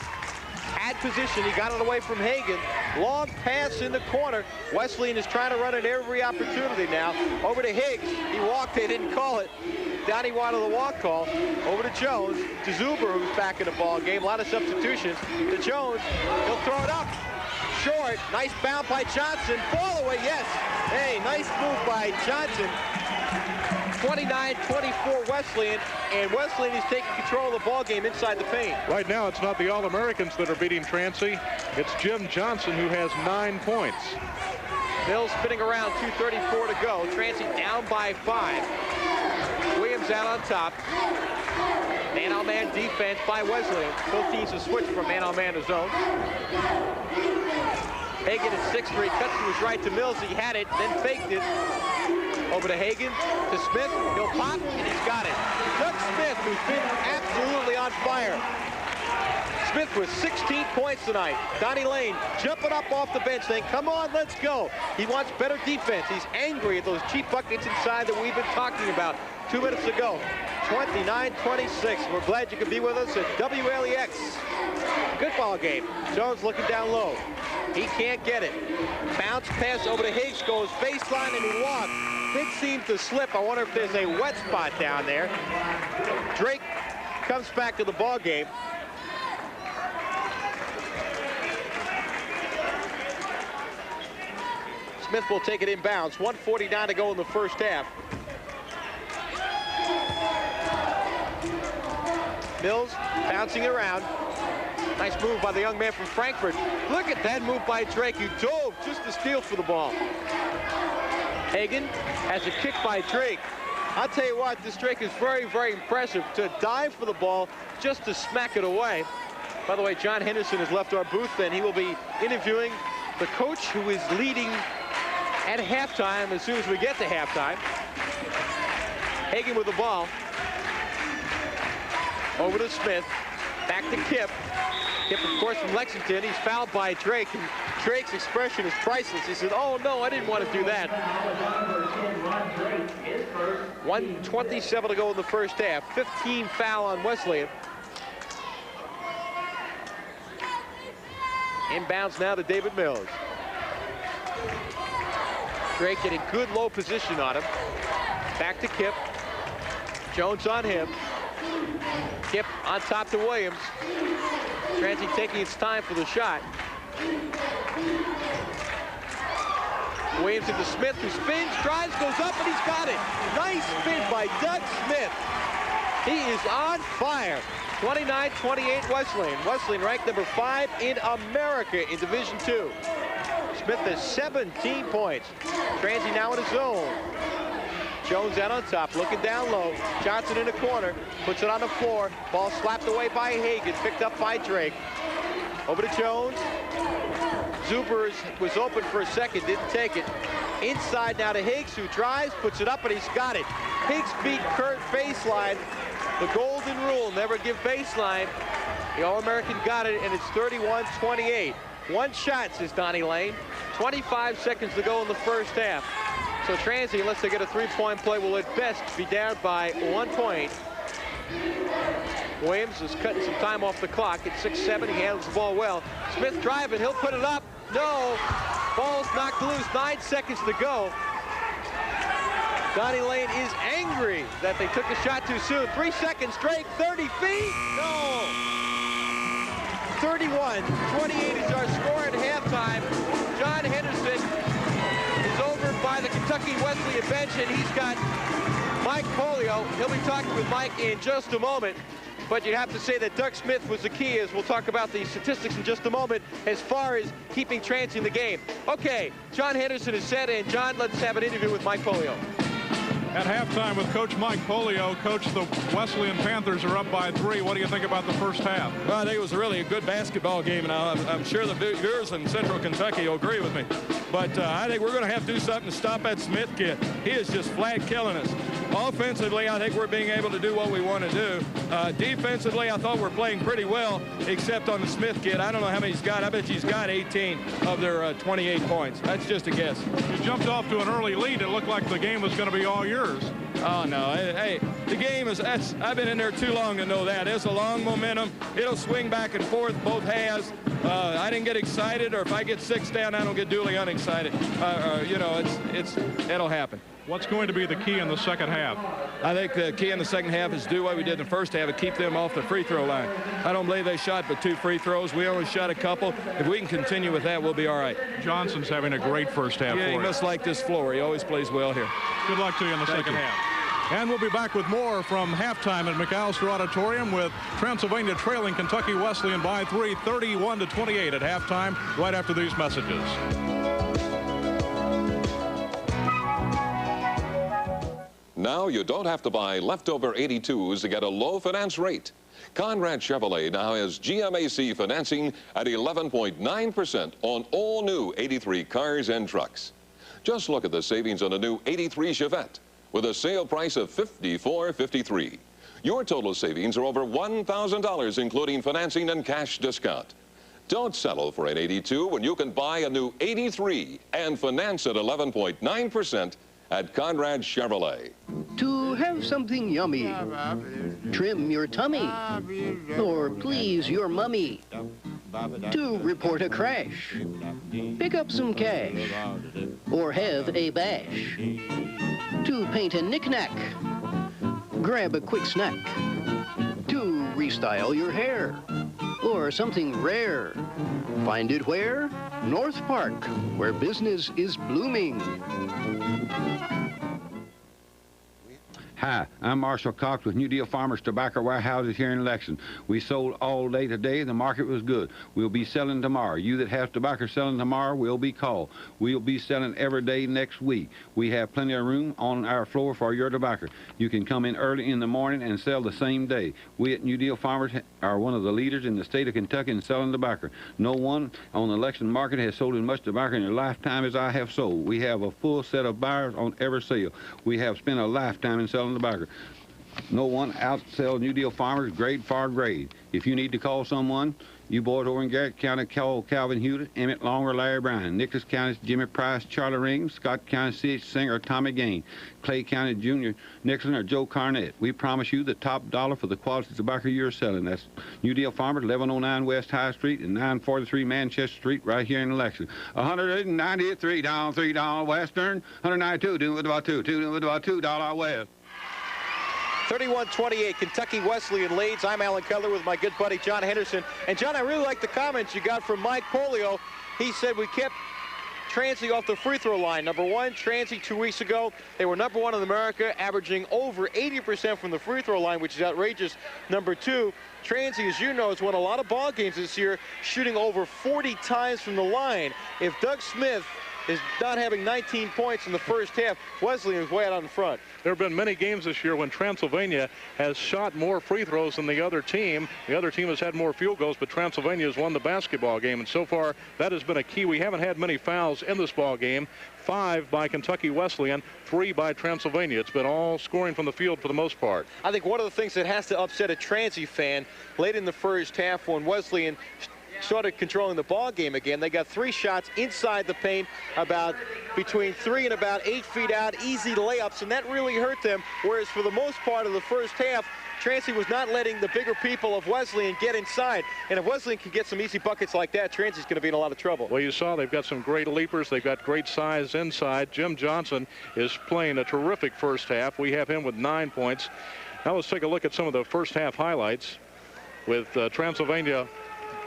Had position. He got it away from Hagan. Long pass in the corner. Wesleyan is trying to run it every opportunity now. Over to Higgs. He walked. They didn't call it. Donnie wanted the walk call. Over to Jones. To Zuber, who's back in the ball game. A lot of substitutions. To Jones. He'll throw it up. Short. Nice bounce by Johnson. Ball away. Yes. Hey, nice move by Johnson. 29-24 Wesleyan, and Wesleyan is taking control of the ball game inside the paint. Right now, it's not the All-Americans that are beating Transy. It's Jim Johnson, who has 9 points. Mills spinning around, 2:34 to go. Transy down by 5. Williams out on top. Man-on-man defense by Wesleyan. Both teams have switched from man-on-man to zone. Hagan at 6'3", cuts to his right to Mills. He had it, then faked it. Over to Hagan, to Smith. He'll pop, and he's got it. Doug Smith, who's been absolutely on fire. Smith with 16 points tonight. Donnie Lane jumping up off the bench saying, come on, let's go. He wants better defense. He's angry at those cheap buckets inside that we've been talking about 2 minutes ago. 29-26. We're glad you could be with us at WLEX. Good ball game. Jones looking down low. He can't get it. Bounce pass over to Higgs, goes baseline, and he walks. Higgs seems to slip. I wonder if there's a wet spot down there. Drake comes back to the ball game. Smith will take it inbounds. 1:49 to go in the first half. Mills bouncing around. Nice move by the young man from Frankfurt. Look at that move by Drake. He dove just to steal for the ball. Hagan has a kick by Drake. I'll tell you what, this Drake is very, very impressive to dive for the ball just to smack it away. By the way, John Henderson has left our booth, and he will be interviewing the coach who is leading at halftime as soon as we get to halftime. Hagan with the ball. Over to Smith. Back to Kip. Kip, of course, from Lexington. He's fouled by Drake, and Drake's expression is priceless. He said, oh, no, I didn't want to do that. 1:27 to go in the first half. 15 foul on Wesleyan. Inbounds now to David Mills. Drake getting good low position on him. Back to Kip. Jones on him. Kip on top to Williams. Transy taking its time for the shot. Williams into Smith, who spins, drives, goes up, and he's got it. Nice spin by Doug Smith. He is on fire. 29-28 Wesleyan. Wesleyan ranked number 5 in America in Division II. Smith has 17 points. Transy now in his zone. Jones out on top, looking down low. Johnson in the corner, puts it on the floor. Ball slapped away by Hagan, picked up by Drake. Over to Jones. Zuber was open for a second, didn't take it. Inside now to Higgs, who drives, puts it up, and he's got it. Higgs beat Kurt baseline. The golden rule, never give baseline. The All-American got it, and it's 31-28. One shot, says Donnie Lane. 25 seconds to go in the first half. So Transy, unless they get a three-point play, will at best be down by 1 point. Williams is cutting some time off the clock at 6'7". He handles the ball well. Smith driving, he'll put it up. No, ball's knocked loose, 9 seconds to go. Donnie Lane is angry that they took the shot too soon. 3 seconds, Drake, 30 feet, no. 31-28 is our score at halftime. John Henderson is over by the Kentucky Wesleyan bench, and he's got Mike Polio. He'll be talking with Mike in just a moment. but you'd have to say that Doug Smith was the key, as we'll talk about the statistics in just a moment, as far as keeping Transy in the game. Okay, John Henderson is set, and John, let's have an interview with Mike Polio. At halftime with Coach Mike Polio. Coach, the Wesleyan Panthers are up by 3. What do you think about the first half? Well, I think it was really a good basketball game, and I'm sure the viewers in Central Kentucky will agree with me. But I think we're going to have to do something to stop that Smith kid. He is just flat killing us. Offensively, I think we're being able to do what we want to do. Defensively, I thought we're playing pretty well, except on the Smith kid. I don't know how many he's got. I bet he's got 18 of their 28 points. That's just a guess. You jumped off to an early lead. It looked like the game was going to be all yours. Oh, no. Hey, the game is, I've been in there too long to know that. It's a long momentum. It'll swing back and forth both halves. I didn't get excited, or if I get 6 down, I don't get duly unexcited. You know, it'll happen. What's going to be the key in the second half? I think the key in the second half is do what we did in the first half and keep them off the free throw line. I don't believe they shot but 2 free throws. We only shot a couple. If we can continue with that, we'll be all right. Johnson's having a great first half. Yeah, he must like this floor. He always plays well here. Good luck to you in the second half. And we'll be back with more from halftime at McAlister Auditorium, with Transylvania trailing Kentucky Wesleyan by 3, 31-28 at halftime, right after these messages. Now you don't have to buy leftover 82s to get a low finance rate. Conrad Chevrolet now has GMAC financing at 11.9% on all new 83 cars and trucks. Just look at the savings on a new 83 Chevette with a sale price of $54.53. Your total savings are over $1,000, including financing and cash discount. Don't settle for an 82 when you can buy a new 83 and finance at 11.9% at Conrad Chevrolet. To have something yummy, trim your tummy, or please your mummy. To report a crash, pick up some cash, or have a bash. To paint a knick-knack, grab a quick snack. To restyle your hair, or something rare. Find it where? North Park, where business is blooming. Hi, I'm Marshall Cox with New Deal Farmers Tobacco Warehouses here in Lexington. We sold all day today. The market was good. We'll be selling tomorrow. You that have tobacco selling tomorrow will be called. We'll be selling every day next week. We have plenty of room on our floor for your tobacco. You can come in early in the morning and sell the same day. We at New Deal Farmers are one of the leaders in the state of Kentucky in selling tobacco. No one on the Lexington market has sold as much tobacco in their lifetime as I have sold. We have a full set of buyers on every sale. We have spent a lifetime in selling tobacco. No one outsells New Deal Farmers grade for grade. If you need to call someone, you boys over in Garrett County, call Calvin Hewlett, Emmett Long, or Larry Bryan. Nicholas County, Jimmy Price, Charlie Ring. Scott County, C.H. Singer, or Tommy Gain. Clay County, Junior Nixon, or Joe Carnett. We promise you the top dollar for the quality tobacco you're selling. That's New Deal Farmers, 1109 West High Street and 943 Manchester Street, right here in Lexington. 193 down, $3 Western, 192 doing with about $2 West. 31-28, Kentucky Wesleyan leads. I'm Alan Cutler with my good buddy John Henderson. And John, I really like the comments you got from Mike Polio. He said we kept Transy off the free throw line. Number 1, Transy 2 weeks ago, they were number 1 in America, averaging over 80% from the free throw line, which is outrageous. Number 2, Transy, as you know, has won a lot of ball games this year, shooting over 40 times from the line. If Doug Smith is not having 19 points in the first half, Wesleyan is way out on the front. There have been many games this year when Transylvania has shot more free throws than the other team. The other team has had more field goals, but Transylvania has won the basketball game, and so far that has been a key. We haven't had many fouls in this ball game. 5 by Kentucky Wesleyan, 3 by Transylvania. It's been all scoring from the field for the most part. I think one of the things that has to upset a Transy fan late in the first half when Wesleyan started controlling the ball game again. They got 3 shots inside the paint, about between 3 and about 8 feet out, easy layups, and that really hurt them. Whereas for the most part of the first half, Transy was not letting the bigger people of Wesleyan get inside. And if Wesleyan can get some easy buckets like that, Transy's going to be in a lot of trouble. Well, you saw they've got some great leapers. They've got great size inside. Jim Johnson is playing a terrific first half. We have him with 9 points. Now let's take a look at some of the first half highlights with Transylvania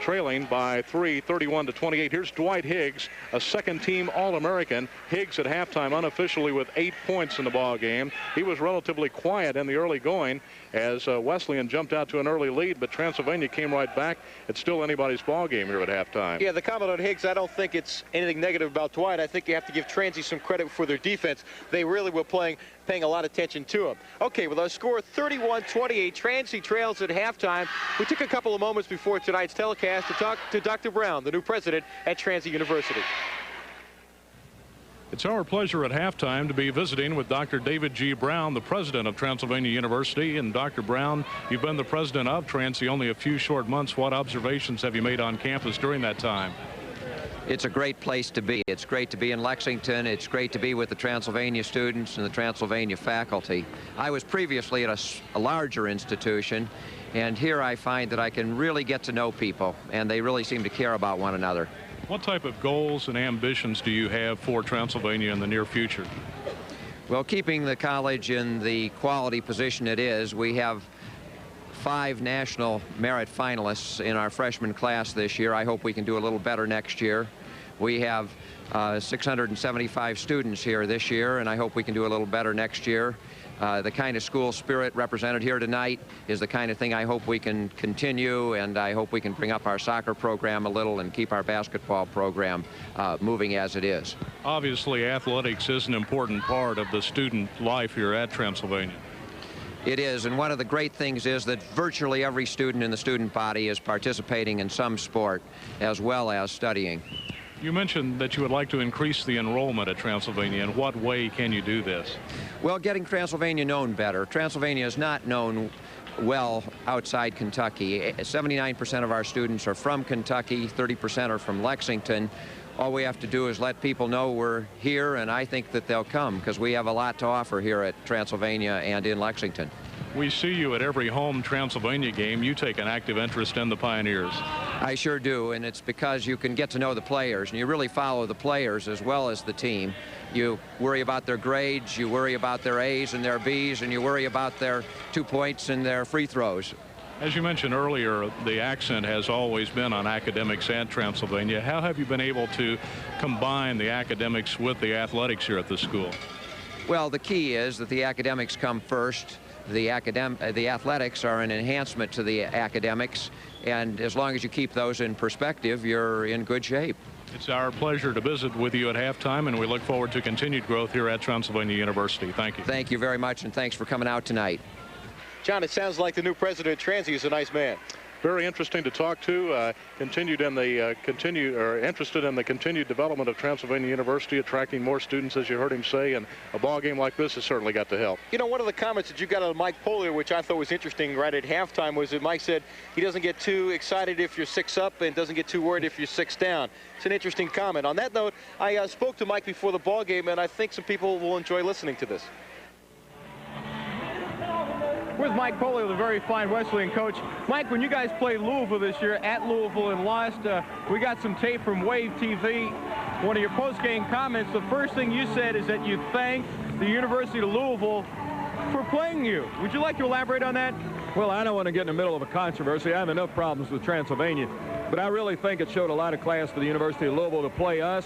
trailing by 3, 31-28. Here's Dwight Higgs, a second-team All-American. Higgs at halftime unofficially with 8 points in the ball game. He was relatively quiet in the early going as Wesleyan jumped out to an early lead, but Transylvania came right back. It's still anybody's ball game here at halftime. Yeah, the comment on Higgs, I don't think it's anything negative about Dwight. I think you have to give Transy some credit for their defense. They really were paying a lot of attention to him. Okay, with our score 31-28, Transy trails at halftime. We took a couple of moments before tonight's telecast to talk to Dr. Brown, the new president at Transy University. It's our pleasure at halftime to be visiting with Dr. David G. Brown, the president of Transylvania University. And Dr. Brown, you've been the president of Transy only a few short months. What observations have you made on campus during that time? It's a great place to be. It's great to be in Lexington. It's great to be with the Transylvania students and the Transylvania faculty. I was previously at a larger institution, and here I find that I can really get to know people, and they really seem to care about one another. What type of goals and ambitions do you have for Transylvania in the near future? Well, keeping the college in the quality position it is, we have 5 national merit finalists in our freshman class this year. I hope we can do a little better next year. We have 675 students here this year, and I hope we can do a little better next year. The kind of school spirit represented here tonight is the kind of thing I hope we can continue, and I hope we can bring up our soccer program a little and keep our basketball program moving as it is. Obviously, athletics is an important part of the student life here at Transylvania. It is, and one of the great things is that virtually every student in the student body is participating in some sport as well as studying. You mentioned that you would like to increase the enrollment at Transylvania. In what way can you do this? Well, getting Transylvania known better. Transylvania is not known well outside Kentucky. 79% of our students are from Kentucky, 30% are from Lexington. All we have to do is let people know we're here, and I think that they'll come because we have a lot to offer here at Transylvania and in Lexington. We see you at every home Transylvania game. You take an active interest in the Pioneers. I sure do, and it's because you can get to know the players, and you really follow the players as well as the team. You worry about their grades, you worry about their A's and their B's, and you worry about their 2 points and their free throws. As you mentioned earlier, the accent has always been on academics at Transylvania. How have you been able to combine the academics with the athletics here at the school? Well, the key is that the academics come first. The athletics are an enhancement to the academics, and as long as you keep those in perspective, you're in good shape. It's our pleasure to visit with you at halftime, and we look forward to continued growth here at Transylvania University. Thank you. Thank you very much, and thanks for coming out tonight. John, it sounds like the new president of Transy is a nice man. Very interesting to talk to. Interested in the continued development of Transylvania University, attracting more students, as you heard him say, and a ball game like this has certainly got to help. You know, one of the comments that you got on Mike Polier, which I thought was interesting right at halftime, was that Mike said he doesn't get too excited if you're 6 up and doesn't get too worried if you're 6 down. It's an interesting comment. On that note, I spoke to Mike before the ball game, and I think some people will enjoy listening to this. With Mike Polier, the very fine Wesleyan coach. Mike, when you guys played Louisville this year at Louisville and lost, we got some tape from Wave TV. One of your post-game comments, the first thing you said is that you thanked the University of Louisville for playing you. Would you like to elaborate on that? Well, I don't want to get in the middle of a controversy. I have enough problems with Transylvania, but I really think it showed a lot of class for the University of Louisville to play us.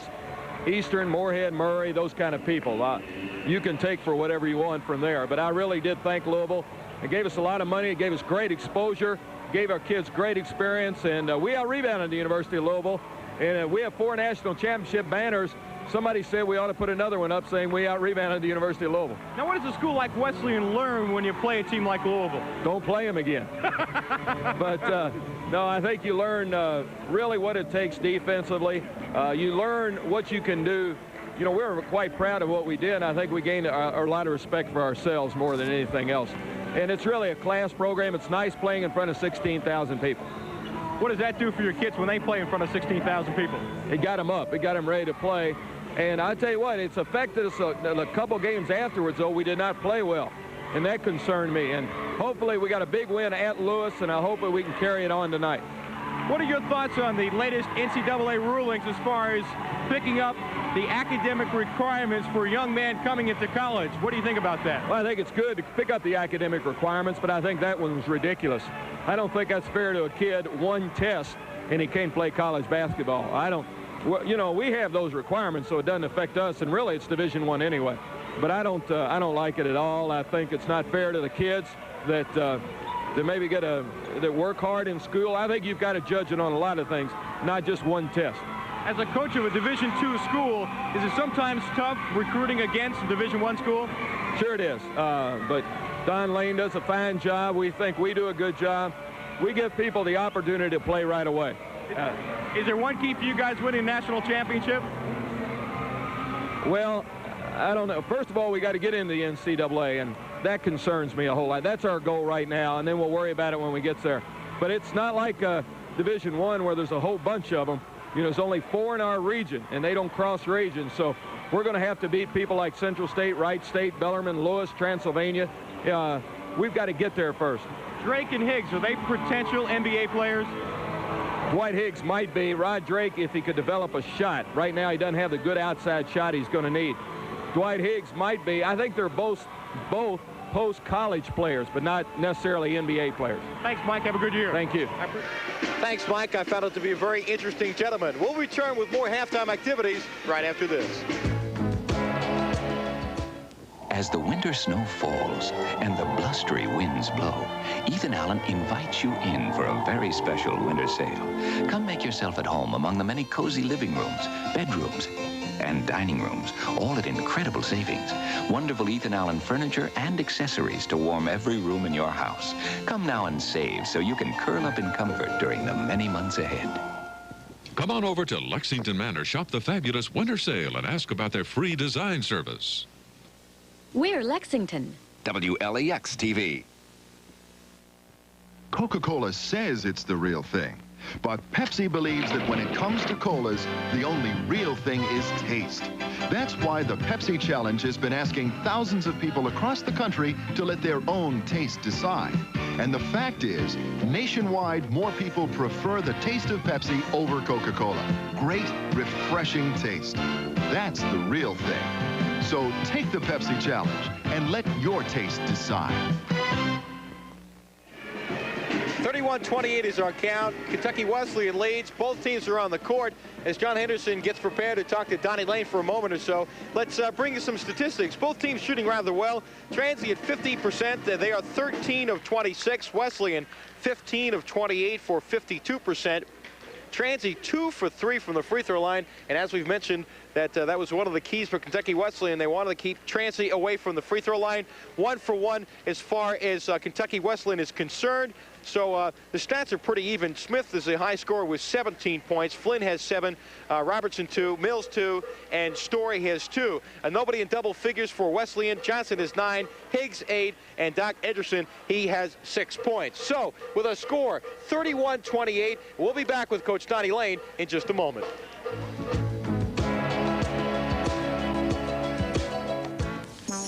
Eastern, Moorhead, Murray, those kind of people. You can take for whatever you want from there, but I really did thank Louisville. It gave us a lot of money. It gave us great exposure, gave our kids great experience, and we out-rebounded the University of Louisville. And we have 4 national championship banners. Somebody said we ought to put another one up saying we out-rebounded the University of Louisville. Now, what does a school like Wesleyan learn when you play a team like Louisville? Don't play them again. But, no, I think you learn really what it takes defensively. You learn what you can do. You know, we're quite proud of what we did. I think we gained a lot of respect for ourselves more than anything else. And it's really a class program. It's nice playing in front of 16,000 people. What does that do for your kids when they play in front of 16,000 people? It got them up. It got them ready to play. And I tell you what, it's affected us a couple games afterwards, though. We did not play well, and that concerned me. And hopefully we got a big win at Lewis, and I hope that we can carry it on tonight. What are your thoughts on the latest NCAA rulings as far as picking up the academic requirements for a young man coming into college? What do you think about that? Well, I think it's good to pick up the academic requirements, but I think that one was ridiculous. I don't think that's fair to a kid, one test, and he can't play college basketball. Well, you know, we have those requirements, so it doesn't affect us, and really it's Division I anyway. But I don't like it at all. I think it's not fair to the kids that maybe that work hard in school. I think you've got to judge it on a lot of things, not just one test. As a coach of a Division II school, is it sometimes tough recruiting against a Division I school? Sure it is, but Don Lane does a fine job. We think we do a good job. We give people the opportunity to play right away. Is there one key for you guys winning national championship? Well, I don't know. First of all, we got to get into the NCAA, and that concerns me a whole lot. That's our goal right now, and then we'll worry about it when we get there. But it's not like Division I where there's a whole bunch of them. You know, there's only 4 in our region, and they don't cross regions. So we're going to have to beat people like Central State, Wright State, Bellarmine, Lewis, Transylvania. We've got to get there first. Drake and Higgs, are they potential NBA players? Dwight Higgs might be. Rod Drake, if he could develop a shot. Right now, he doesn't have the good outside shot he's going to need. Dwight Higgs might be. I think they're both post-college players, but not necessarily NBA players. Thanks, Mike. Have a good year. Thank you. Thanks, Mike. I found it to be a very interesting gentleman. We'll return with more halftime activities right after this. As the winter snow falls and the blustery winds blow, Ethan Allen invites you in for a very special winter sale. Come make yourself at home among the many cozy living rooms, bedrooms, and dining rooms, all at incredible savings. Wonderful Ethan Allen furniture and accessories to warm every room in your house. Come now and save so you can curl up in comfort during the many months ahead. Come on over to Lexington Manor, shop the fabulous winter sale, and ask about their free design service. We're Lexington. WLEX TV. Coca-Cola says it's the real thing, but Pepsi believes that when it comes to colas, the only real thing is taste. That's why the Pepsi Challenge has been asking thousands of people across the country to let their own taste decide. And the fact is, nationwide, more people prefer the taste of Pepsi over Coca-Cola. Great, refreshing taste. That's the real thing. So take the Pepsi Challenge and let your taste decide. 31-28 is our count. Kentucky Wesleyan leads. Both teams are on the court. As John Henderson gets prepared to talk to Donnie Lane for a moment or so, let's bring you some statistics. Both teams shooting rather well. Transy at 50%. They are 13 of 26. Wesleyan 15 of 28 for 52%. Transy 2 for 3 from the free throw line, and as we've mentioned, that was one of the keys for Kentucky Wesleyan. They wanted to keep Transy away from the free throw line. 1 for 1 as far as Kentucky Wesleyan is concerned. So the stats are pretty even. Smith is a high scorer with 17 points. Flynn has 7, Robertson 2, Mills 2, and Story has 2. Nobody in double figures for Wesleyan. Johnson is 9, Higgs 8, and Doc Ederson, he has 6 points. So with a score 31-28, we'll be back with Coach Donnie Lane in just a moment.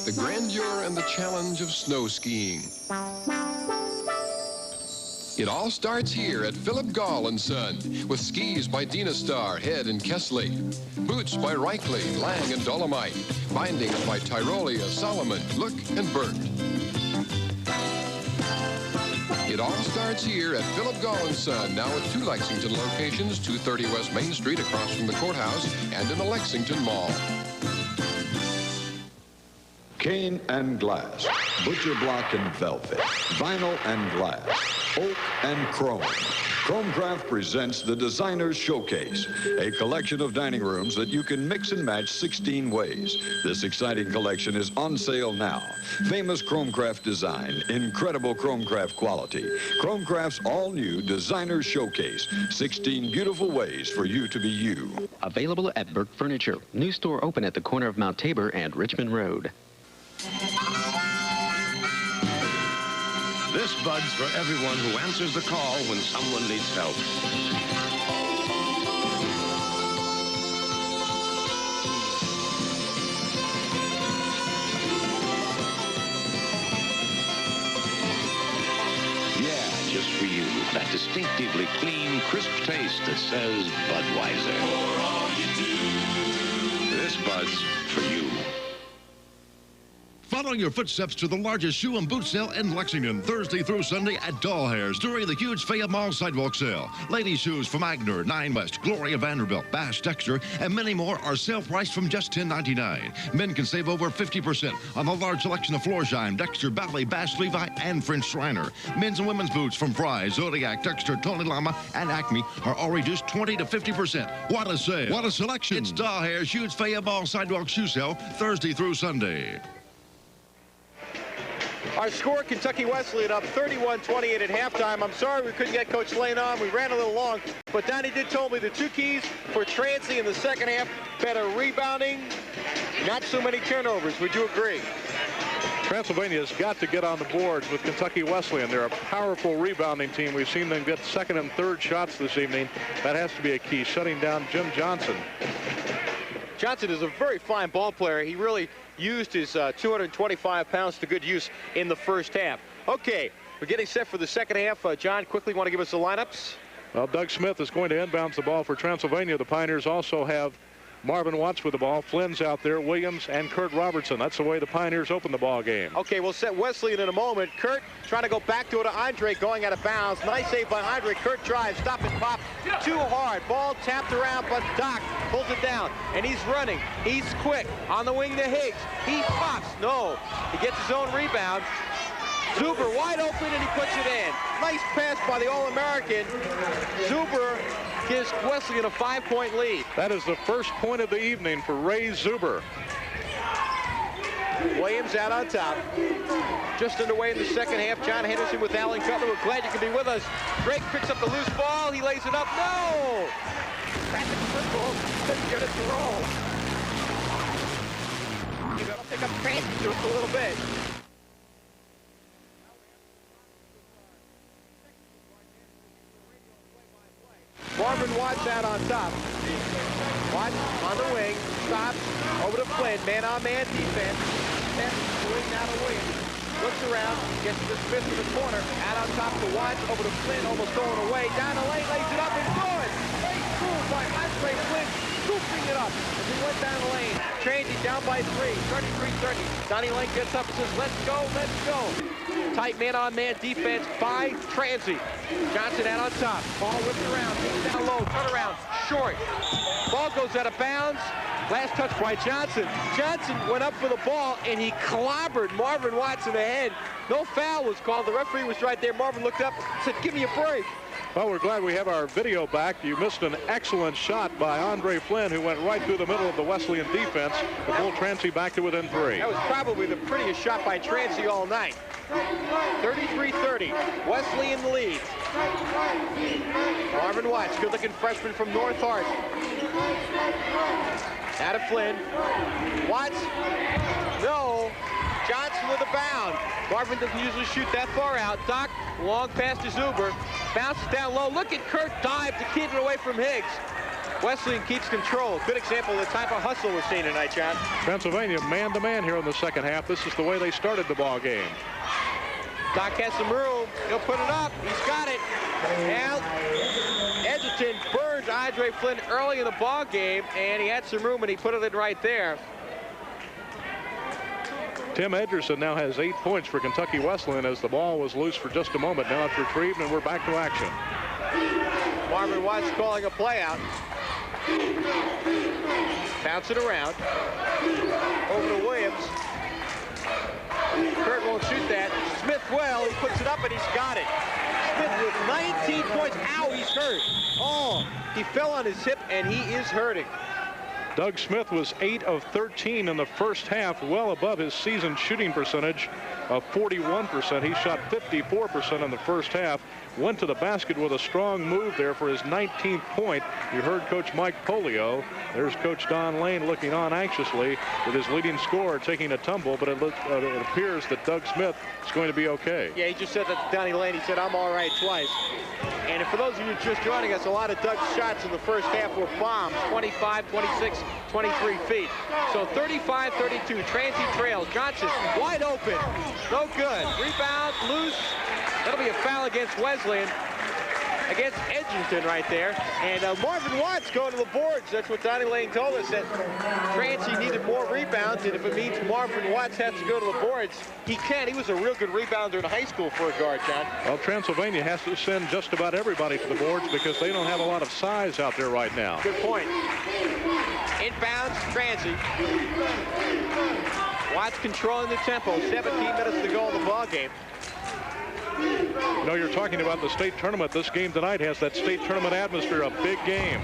The grandeur and the challenge of snow skiing. It all starts here at Philip Gall & Son, with skis by Dynastar, Head and Kesley, boots by Reichley, Lang and Dolomite, bindings by Tyrolia, Solomon, Look and Burt. It all starts here at Philip Gall & Son, now at 2 Lexington locations, 230 West Main Street across from the courthouse, and in the Lexington Mall. Cane and glass, butcher block and velvet, vinyl and glass, oak and chrome. Chromecraft presents the Designer's Showcase, a collection of dining rooms that you can mix and match 16 ways. This exciting collection is on sale now. Famous Chromecraft design, incredible Chromecraft quality. Chromecraft's all-new Designer's Showcase, 16 beautiful ways for you to be you. Available at Burke Furniture. New store open at the corner of Mount Tabor and Richmond Road. This Bud's for everyone who answers the call when someone needs help. Yeah, just for you. That distinctively clean, crisp taste that says Budweiser. For all you do. This Bud's for you. Follow your footsteps to the largest shoe and boot sale in Lexington, Thursday through Sunday at Doll Hairs during the huge Fayette Mall sidewalk sale. Ladies' shoes from Agner, 9 West, Gloria Vanderbilt, Bass Dexter, and many more are sale priced from just $10.99. Men can save over 50% on a large selection of Florsheim, Dexter, Bally, Bass, Levi, and French Schreiner. Men's and women's boots from Fry, Zodiac, Dexter, Tony Lama, and Acme are all reduced 20 to 50%. What a sale. What a selection. It's Doll Hairs huge Fayette Mall sidewalk shoe sale Thursday through Sunday. Our score, Kentucky Wesleyan up 31-28 at halftime. I'm sorry we couldn't get Coach Lane on. We ran a little long. But Donnie did tell me the two keys for Transy in the second half: better rebounding, not so many turnovers. Would you agree? Transylvania's got to get on the boards with Kentucky Wesleyan. They're a powerful rebounding team. We've seen them get second and third shots this evening. That has to be a key, shutting down Jim Johnson. Johnson is a very fine ball player. He really used his 225 pounds to good use in the first half. Okay, we're getting set for the second half. John, quickly want to give us the lineups? Well, Doug Smith is going to inbounds the ball for Transylvania. The Pioneers also have Marvin Watts with the ball. Flynn's out there, Williams, and Kurt Robertson. That's the way the Pioneers open the ball game. Okay, we'll set Wesleyan in a moment. Kurt trying to go back to it to Andre, going out of bounds. Nice save by Andre. Kurt drives, stop and pop. Too hard. Ball tapped around, but Doc pulls it down. And he's running. He's quick. On the wing to Higgs. He pops. No. He gets his own rebound. Zuber wide open, and he puts it in. Nice pass by the All-American. Zuber gives Wesleyan a 5-point lead. That is the first point of the evening for Ray Zuber. Williams out on top. Just underway in the second half. John Henderson with Alan Cutler. We're glad you can be with us. Drake picks up the loose ball. He lays it up. No! Patrick Circle couldn't get it to roll. He's going to pick up Transy just a little bit. Marvin Watts out on top. Watts on the wing, stops, over to Flynn, man-on-man defense. Wing down to Williams. Looks around, gets to Smith in the corner. Out on top to Watts, over to Flynn, almost going away. Down the lane, lays it up and good. Great move by Andre Flynn, scooping it up as he went down the lane. Transy down by 3, 33-30. Donnie Lane gets up and says, let's go, let's go. Tight man-on-man defense by Transy. Johnson out on top. Ball whipped around. Down low. Turnaround. Short. Ball goes out of bounds. Last touch by Johnson. Johnson went up for the ball, and he clobbered Marvin Watts in the head. No foul was called. The referee was right there. Marvin looked up and said, give me a break. Well, we're glad we have our video back. You missed an excellent shot by Andre Flynn, who went right through the middle of the Wesleyan defense to pull Transy back to within 3. That was probably the prettiest shot by Transy all night. 33-30. Wesleyan leads. Marvin Watts, good-looking freshman from North Hart. Out of Flynn. Watts. No. Johnson with a bound. Marvin doesn't usually shoot that far out. Doc, long pass to Zuber. Bounces down low. Look at Kurt dive to keep it away from Higgs. Wesleyan keeps control. Good example of the type of hustle we're seeing tonight, John. Transylvania man-to-man here in the second half. This is the way they started the ball game. Doc has some room. He'll put it up. He's got it. Now, Edgerton burned Andre Flynn early in the ball game, and he had some room, and he put it in right there. Tim Edgerton now has 8 points for Kentucky Wesleyan as the ball was loose for just a moment. Now it's retrieved, and we're back to action. Marvin Watts calling a play out. Bounce it around. Over to Williams. Kurt won't shoot that. Smith well, he puts it up and he's got it. Smith with 19 points. Ow, he's hurt. Oh, he fell on his hip and he is hurting. Doug Smith was 8 of 13 in the first half, well above his season shooting percentage of 41%. He shot 54% in the first half. Went to the basket with a strong move there for his 19th point. You heard Coach Mike Polio. There's Coach Don Lane looking on anxiously with his leading scorer taking a tumble, but it appears that Doug Smith is going to be okay. Yeah, he just said that to Donnie Lane. He said, I'm all right twice. And for those of you just joining us, a lot of Doug's shots in the first half were bombs, 25, 26, 23 feet. So 35-32, Transy trails. Johnson wide open, no good. Rebound, loose. That'll be a foul against Wesleyan. against Edgerton right there. And Marvin Watts going to the boards. That's what Donnie Lane told us, that Transy needed more rebounds, and if it means Marvin Watts has to go to the boards, he can. He was a real good rebounder in high school for a guard, John. Well, Transylvania has to send just about everybody to the boards because they don't have a lot of size out there right now. Good point. Inbounds, Transy. Watts controlling the tempo. 17 minutes to go in the ball game. You know, you're talking about the state tournament. This game tonight has that state tournament atmosphere, a big game.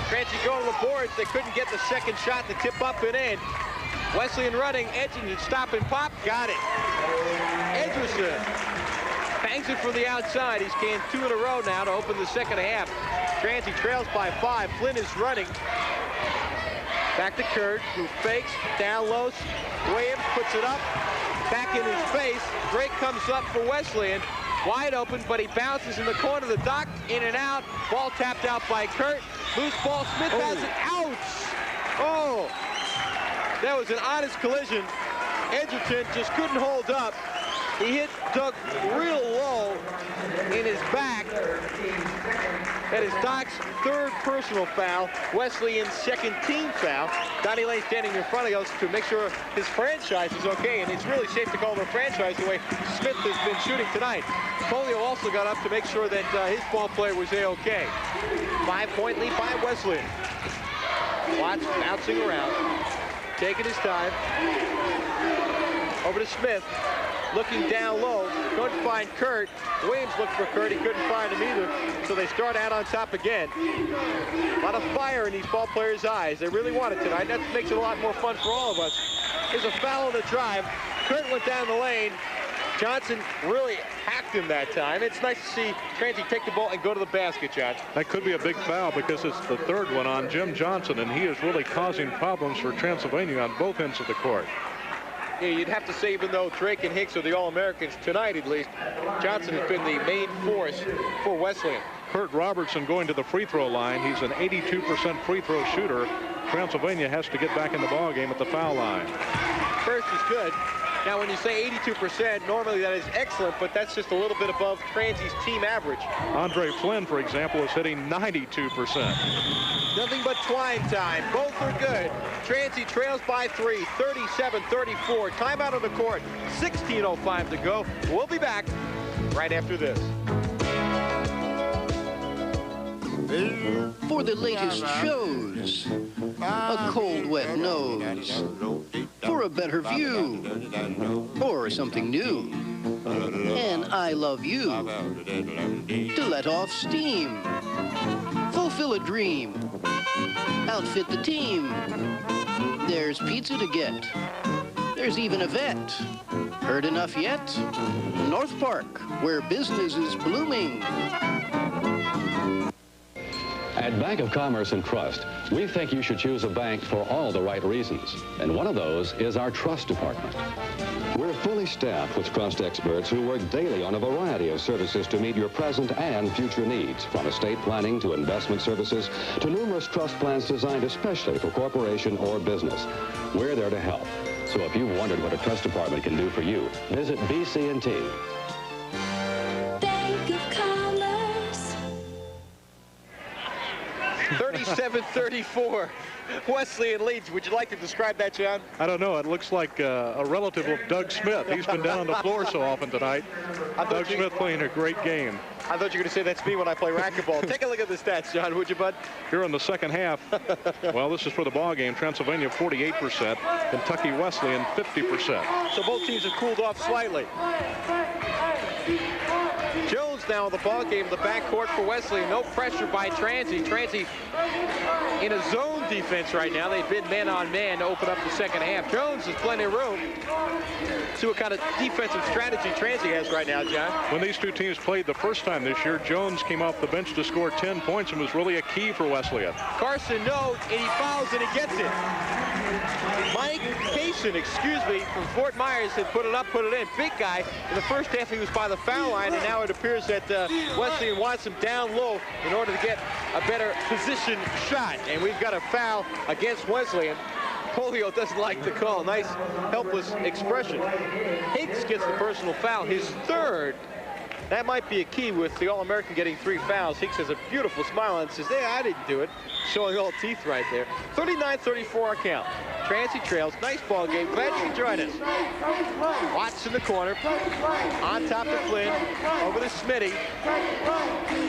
Transy going to the boards. They couldn't get the second shot to tip up and in. Wesleyan running, Edgerton stop and pop, got it. Edgerton bangs it from the outside. He's gained 2 in a row now to open the second half. Transy trails by 5. Flynn is running. Back to Kurt, who fakes, down low. Williams puts it up, back in his face. Drake comes up for Wesleyan. Wide open, but he bounces in the corner of the dock, in and out. Ball tapped out by Kurt. Loose ball, Smith has it. Ouch! Oh! That was an honest collision. Edgerton just couldn't hold up. He hit Doug real low in his back. That is Doc's 3rd personal foul, Wesleyan's 2nd team foul. Donnie Lane standing in front of us to make sure his franchise is okay, and it's really safe to call him a franchise the way Smith has been shooting tonight. Polio also got up to make sure that his ball player was A-okay. 5-point lead by Wesleyan. Watts bouncing around, taking his time. Over to Smith. Looking down low, going to find Kurt. Williams looked for Kurt, he couldn't find him either, so they start out on top again. A lot of fire in these ball players' eyes. They really want it tonight. That makes it a lot more fun for all of us. There's a foul on the drive. Kurt went down the lane. Johnson really hacked him that time. It's nice to see Transy take the ball and go to the basket, John. That could be a big foul because it's the 3rd one on Jim Johnson, and he is really causing problems for Transylvania on both ends of the court. Yeah, you'd have to say, even though Drake and Hicks are the All-Americans tonight, at least, Johnson has been the main force for Wesleyan. Kurt Robertson going to the free throw line. He's an 82% free throw shooter. Transylvania has to get back in the ball game at the foul line. First is good. Now, when you say 82%, normally that is excellent, but that's just a little bit above Transy's team average. Andre Flynn, for example, is hitting 92%. Nothing but twine time. Both are good. Transy trails by 3, 37-34. Timeout on the court. 16:05 to go. We'll be back right after this. For the latest shows, a cold, wet nose. For a better view, or something new. And I love you. To let off steam. Fulfill a dream. Outfit the team. There's pizza to get. There's even a vet. Heard enough yet? North Park, where business is blooming. At Bank of Commerce and Trust, we think you should choose a bank for all the right reasons. And one of those is our trust department. We're fully staffed with trust experts who work daily on a variety of services to meet your present and future needs, from estate planning to investment services to numerous trust plans designed especially for corporation or business. We're there to help. So if you've wondered what a trust department can do for you, visit BC&T. Bank of Commerce. 37-34. Wesleyan leads. Would you like to describe that, John? I don't know. It looks like a relative of Doug Smith. He's been down on the floor so often tonight. Doug Smith playing a great game. I thought you were going to say that's me when I play racquetball. Take a look at the stats, John, would you, bud? Here in the second half, well, this is for the ball game. Transylvania 48%, Kentucky Wesleyan 50%. So both teams have cooled off slightly. Jones now in the ball game, the backcourt for Wesleyan. No pressure by Transy. Transy in a zone defense right now. They've been man on man to open up the second half. Jones has plenty of room. See what kind of defensive strategy Transy has right now, John. When these two teams played the first time this year, Jones came off the bench to score 10 points and was really a key for Wesleyan. Carson knows, and he fouls and he gets it. Mike Cason, from Fort Myers had put it up, put it in. Big guy. In the first half, he was by the foul line, and now it appears that Wesleyan wants him down low in order to get a better position shot. And we've got a foul against Wesleyan. Polio doesn't like the call. Nice, helpless expression. Hicks gets the personal foul, his third That might be a key with the All-American getting 3 fouls. Hicks has a beautiful smile and says, yeah, I didn't do it. Showing all teeth right there. 39-34 our count. Transy trails. Nice ball game. Glad you could join us. Watts in the corner. On top to Flynn. Over to Smitty.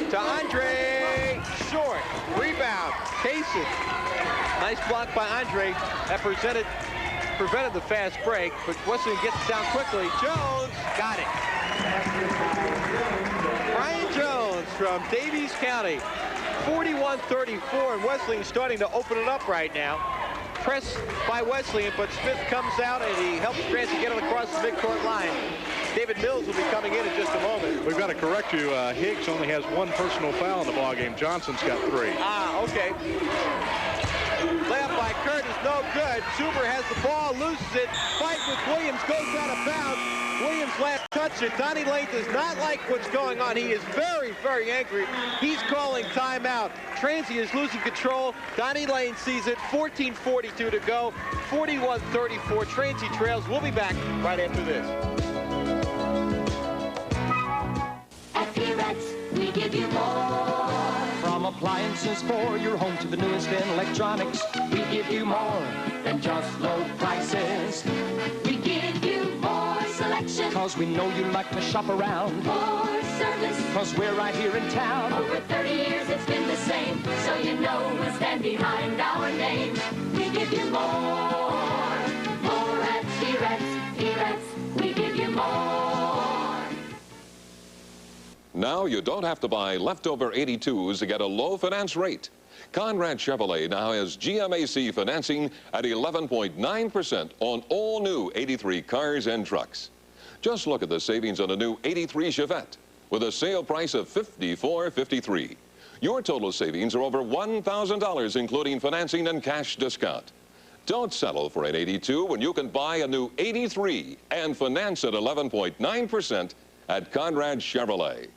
To Andre. Short. Rebound. Casey. Nice block by Andre. That prevented the fast break, but Wesleyan gets it down quickly. Jones got it. Brian Jones from Davies County. 41-34, and Wesleyan starting to open it up right now. Press by Wesleyan, but Smith comes out and he helps Transy get it across the midcourt line. David Mills will be coming in just a moment. We've got to correct you. Higgs only has 1 personal foul in the ballgame. Johnson's got 3. Ah, okay. Layup by Curtis, no good. Zuber has the ball, loses it. Fight with Williams, goes out of bounds. Williams last touch it. Donnie Lane does not like what's going on. He is very, very angry. He's calling timeout. Transy is losing control. Donnie Lane sees it. 14:42 to go. 41-34. Transy trails. We'll be back right after this. At P-Rex, we give you more. From appliances for your home to the newest in electronics, we give you more than just low prices. We give you more selection. Cause we know you like to shop around. More service. Cause we're right here in town. Over 30 years it's been the same, so you know we stand behind our name. We give you more. More at P-Rex. P-Rex, we give you more. Now you don't have to buy leftover 82s to get a low finance rate. Conrad Chevrolet now has GMAC financing at 11.9% on all new 83 cars and trucks. Just look at the savings on a new 83 Chevette with a sale price of $54.53. Your total savings are over $1,000, including financing and cash discount. Don't settle for an 82 when you can buy a new 83 and finance at 11.9% at Conrad Chevrolet.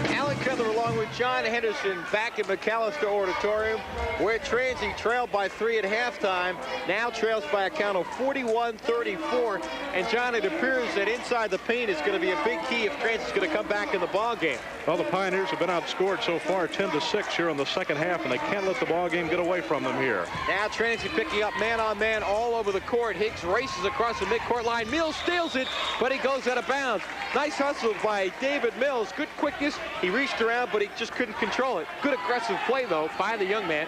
Alan Cutler along with John Henderson back at McAlister Auditorium, where Transy trailed by 3 at halftime, now trails by a count of 41-34. And John, it appears that inside the paint is going to be a big key if Transy's going to come back in the ball game. Well, the Pioneers have been outscored so far 10-6 here in the second half, and they can't let the ball game get away from them here. Now Transy picking up man-on-man all over the court. Higgs races across the midcourt line. Mills steals it, but he goes out of bounds. Nice hustle by David Mills. Good quickness. He reached around, but he just couldn't control it. Good aggressive play, though, by the young man.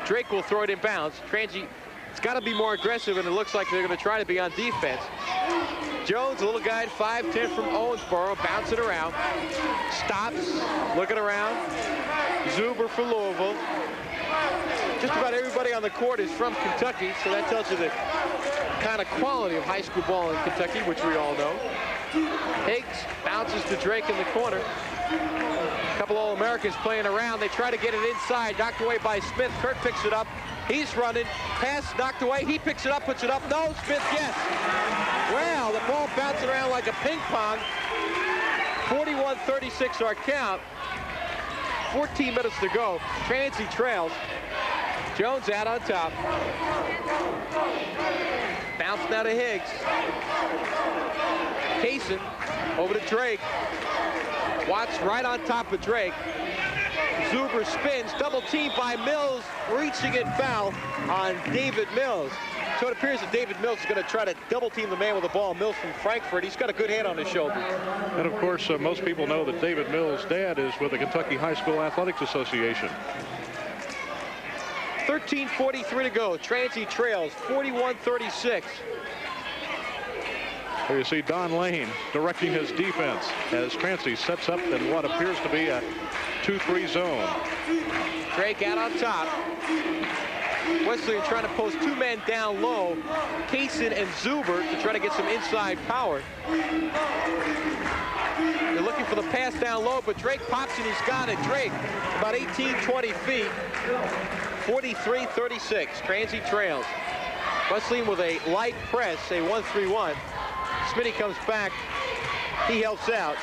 Drake will throw it in bounds. Transy, it's got to be more aggressive, and it looks like they're going to try to be on defense. Jones, a little guy, 5'10" from Owensboro, bouncing around. Stops, looking around. Zuber for Louisville. Just about everybody on the court is from Kentucky, so that tells you the kind of quality of high school ball in Kentucky, which we all know. Higgs bounces to Drake in the corner. A couple All-Americans playing around. They try to get it inside. Knocked away by Smith. Kurt picks it up. He's running. Pass knocked away. He picks it up, puts it up. No, Smith, yes. Well, the ball bouncing around like a ping pong. 41-36 our count. 14 minutes to go. Transy trails. Jones out on top. Bounce now to Higgs. Kaysen over to Drake. Watts right on top of Drake. Zuber spins, double team by Mills, reaching and foul on David Mills. So it appears that David Mills is going to try to double team the man with the ball. Mills from Frankfurt. He's got a good hand on his shoulder. And of course, most people know that David Mills' dad is with the Kentucky High School Athletics Association. 13:43 to go. Transy trails 41-36. Here you see Don Lane directing his defense as Transy sets up in what appears to be a 2-3 zone. Drake out on top. Wesleyan trying to post 2 men down low. Kaysen and Zuber to try to get some inside power. They're looking for the pass down low, but Drake pops and he's got it. Drake about 18-20 feet. 43-36. Transy trails. Wesleyan with a light press, a 1-3-1. Smitty comes back. He helps out.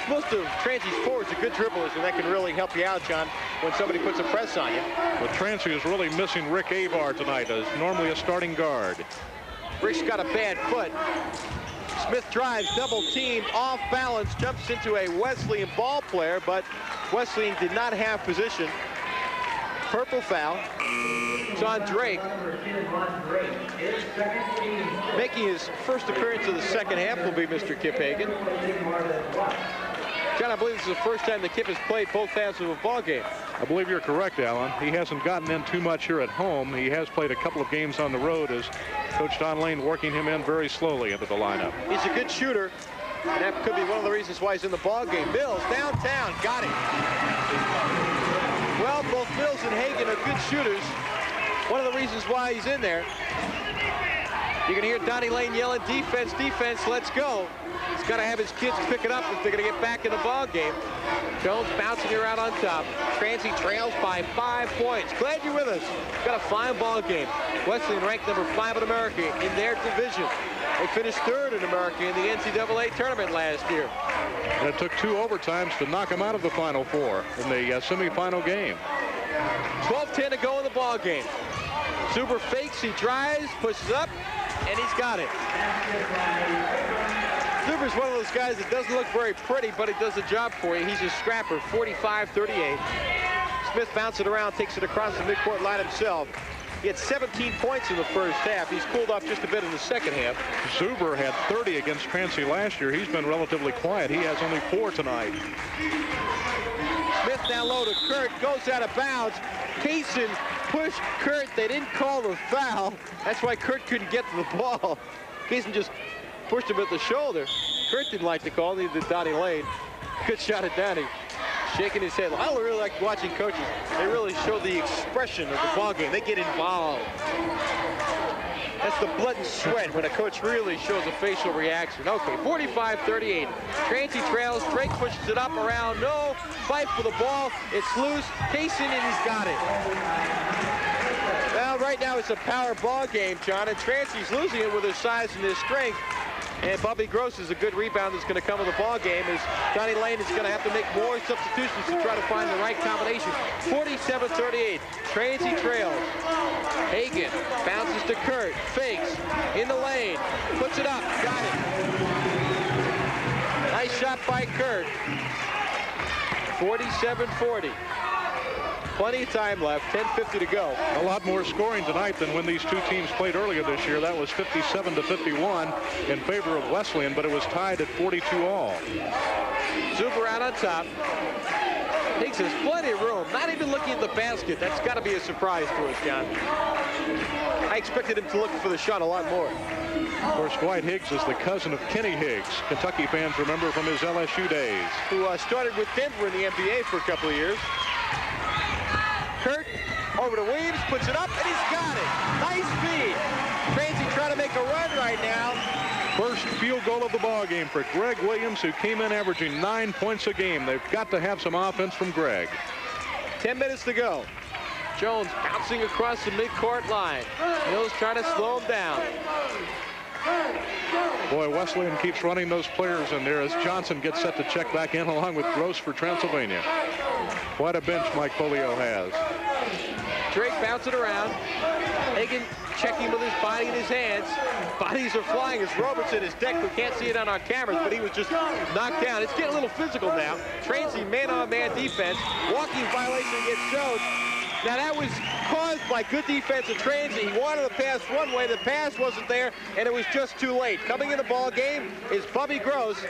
Most of Transy's forwards are good dribblers, and that can really help you out, John, when somebody puts a press on you. Well, Transy is really missing Rick Avar tonight, as normally a starting guard. Rick's got a bad foot. Smith drives, double teamed, off balance, jumps into a Wesleyan ball player, but Wesleyan did not have position. Purple foul. It's on Drake. Making his first appearance of the second half will be Mr. Kip Hagan. John, I believe this is the first time the Kip has played both halves of a ball game. I believe you're correct, Alan. He hasn't gotten in too much here at home. He has played a couple of games on the road as Coach Don Lane working him in very slowly into the lineup. He's a good shooter, and that could be one of the reasons why he's in the ball game. Mills downtown, got it. Well, both Mills and Hagan are good shooters. One of the reasons why he's in there. You're going to hear Donnie Lane yelling, defense, defense, let's go. He's got to have his kids pick it up if they're going to get back in the ball game. Jones bouncing here out on top. Transy trails by 5 points. Glad you're with us. Got a fine ball game. Wesleyan ranked number 5 in America in their division. They finished 3rd in America in the NCAA tournament last year. And it took 2 overtimes to knock him out of the Final Four in the semifinal game. 12-10 to go in the ball game. Zuber fakes, he drives, pushes up, and he's got it. Zuber's one of those guys that doesn't look very pretty, but he does the job for you. He's a scrapper, 45-38. Smith bounces it around, takes it across the midcourt line himself. He had 17 points in the first half. He's cooled off just a bit in the second half. Zuber had 30 against Transy last year. He's been relatively quiet. He has only 4 tonight. Smith down low to Kurt, goes out of bounds. Kaysen pushed Kurt. They didn't call the foul. That's why Kurt couldn't get to the ball. Kaysen just pushed him at the shoulder. Kurt didn't like the call, neither did Donnie Lane. Good shot at Donnie. Shaking his head. I really like watching coaches. They really show the expression of the ball game. They get involved. That's the blood and sweat when a coach really shows a facial reaction. Okay, 45-38. Transy trails. Drake pushes it up around. No. Fight for the ball. It's loose. Kaysen, and he's got it. Well, right now it's a power ball game, John, and Transy's losing it with his size and his strength. And Bobby Gross is a good rebound that's going to come in the ball game as Donnie Lane is going to have to make more substitutions to try to find the right combination. 47-38. Transy trails. Hagan bounces to Kurt. Fakes in the lane. Puts it up. Got it. Nice shot by Kurt. 47-40. Plenty of time left, 10:50 to go. A lot more scoring tonight than when these 2 teams played earlier this year. That was 57-51 in favor of Wesleyan, but it was tied at 42 all. Zuber out on top. Higgs has plenty of room, not even looking at the basket. That's got to be a surprise to us, John. I expected him to look for the shot a lot more. Of course, Dwight Higgs is the cousin of Kenny Higgs. Kentucky fans remember from his LSU days. Who started with Denver in the NBA for a couple of years. Kurt over to Williams, puts it up, and he's got it. Nice feed. Transy trying to make a run right now. First field goal of the ball game for Greg Williams, who came in averaging 9 points a game. They've got to have some offense from Greg. 10 minutes to go. Jones bouncing across the midcourt line. Mills trying to slow him down. Boy, Wesleyan keeps running those players in there as Johnson gets set to check back in along with Gross for Transylvania. Quite a bench Mike Polio has. Drake bouncing around. Hagan checking with his body and his hands. Bodies are flying as Robertson is decked. We can't see it on our cameras, but he was just knocked down. It's getting a little physical now. Transy man-on-man defense. Walking violation against Jones. Now that was caused by good defense of Transy. He wanted to pass one way. The pass wasn't there, and it was just too late. Coming in the ball game is Bubby Gross.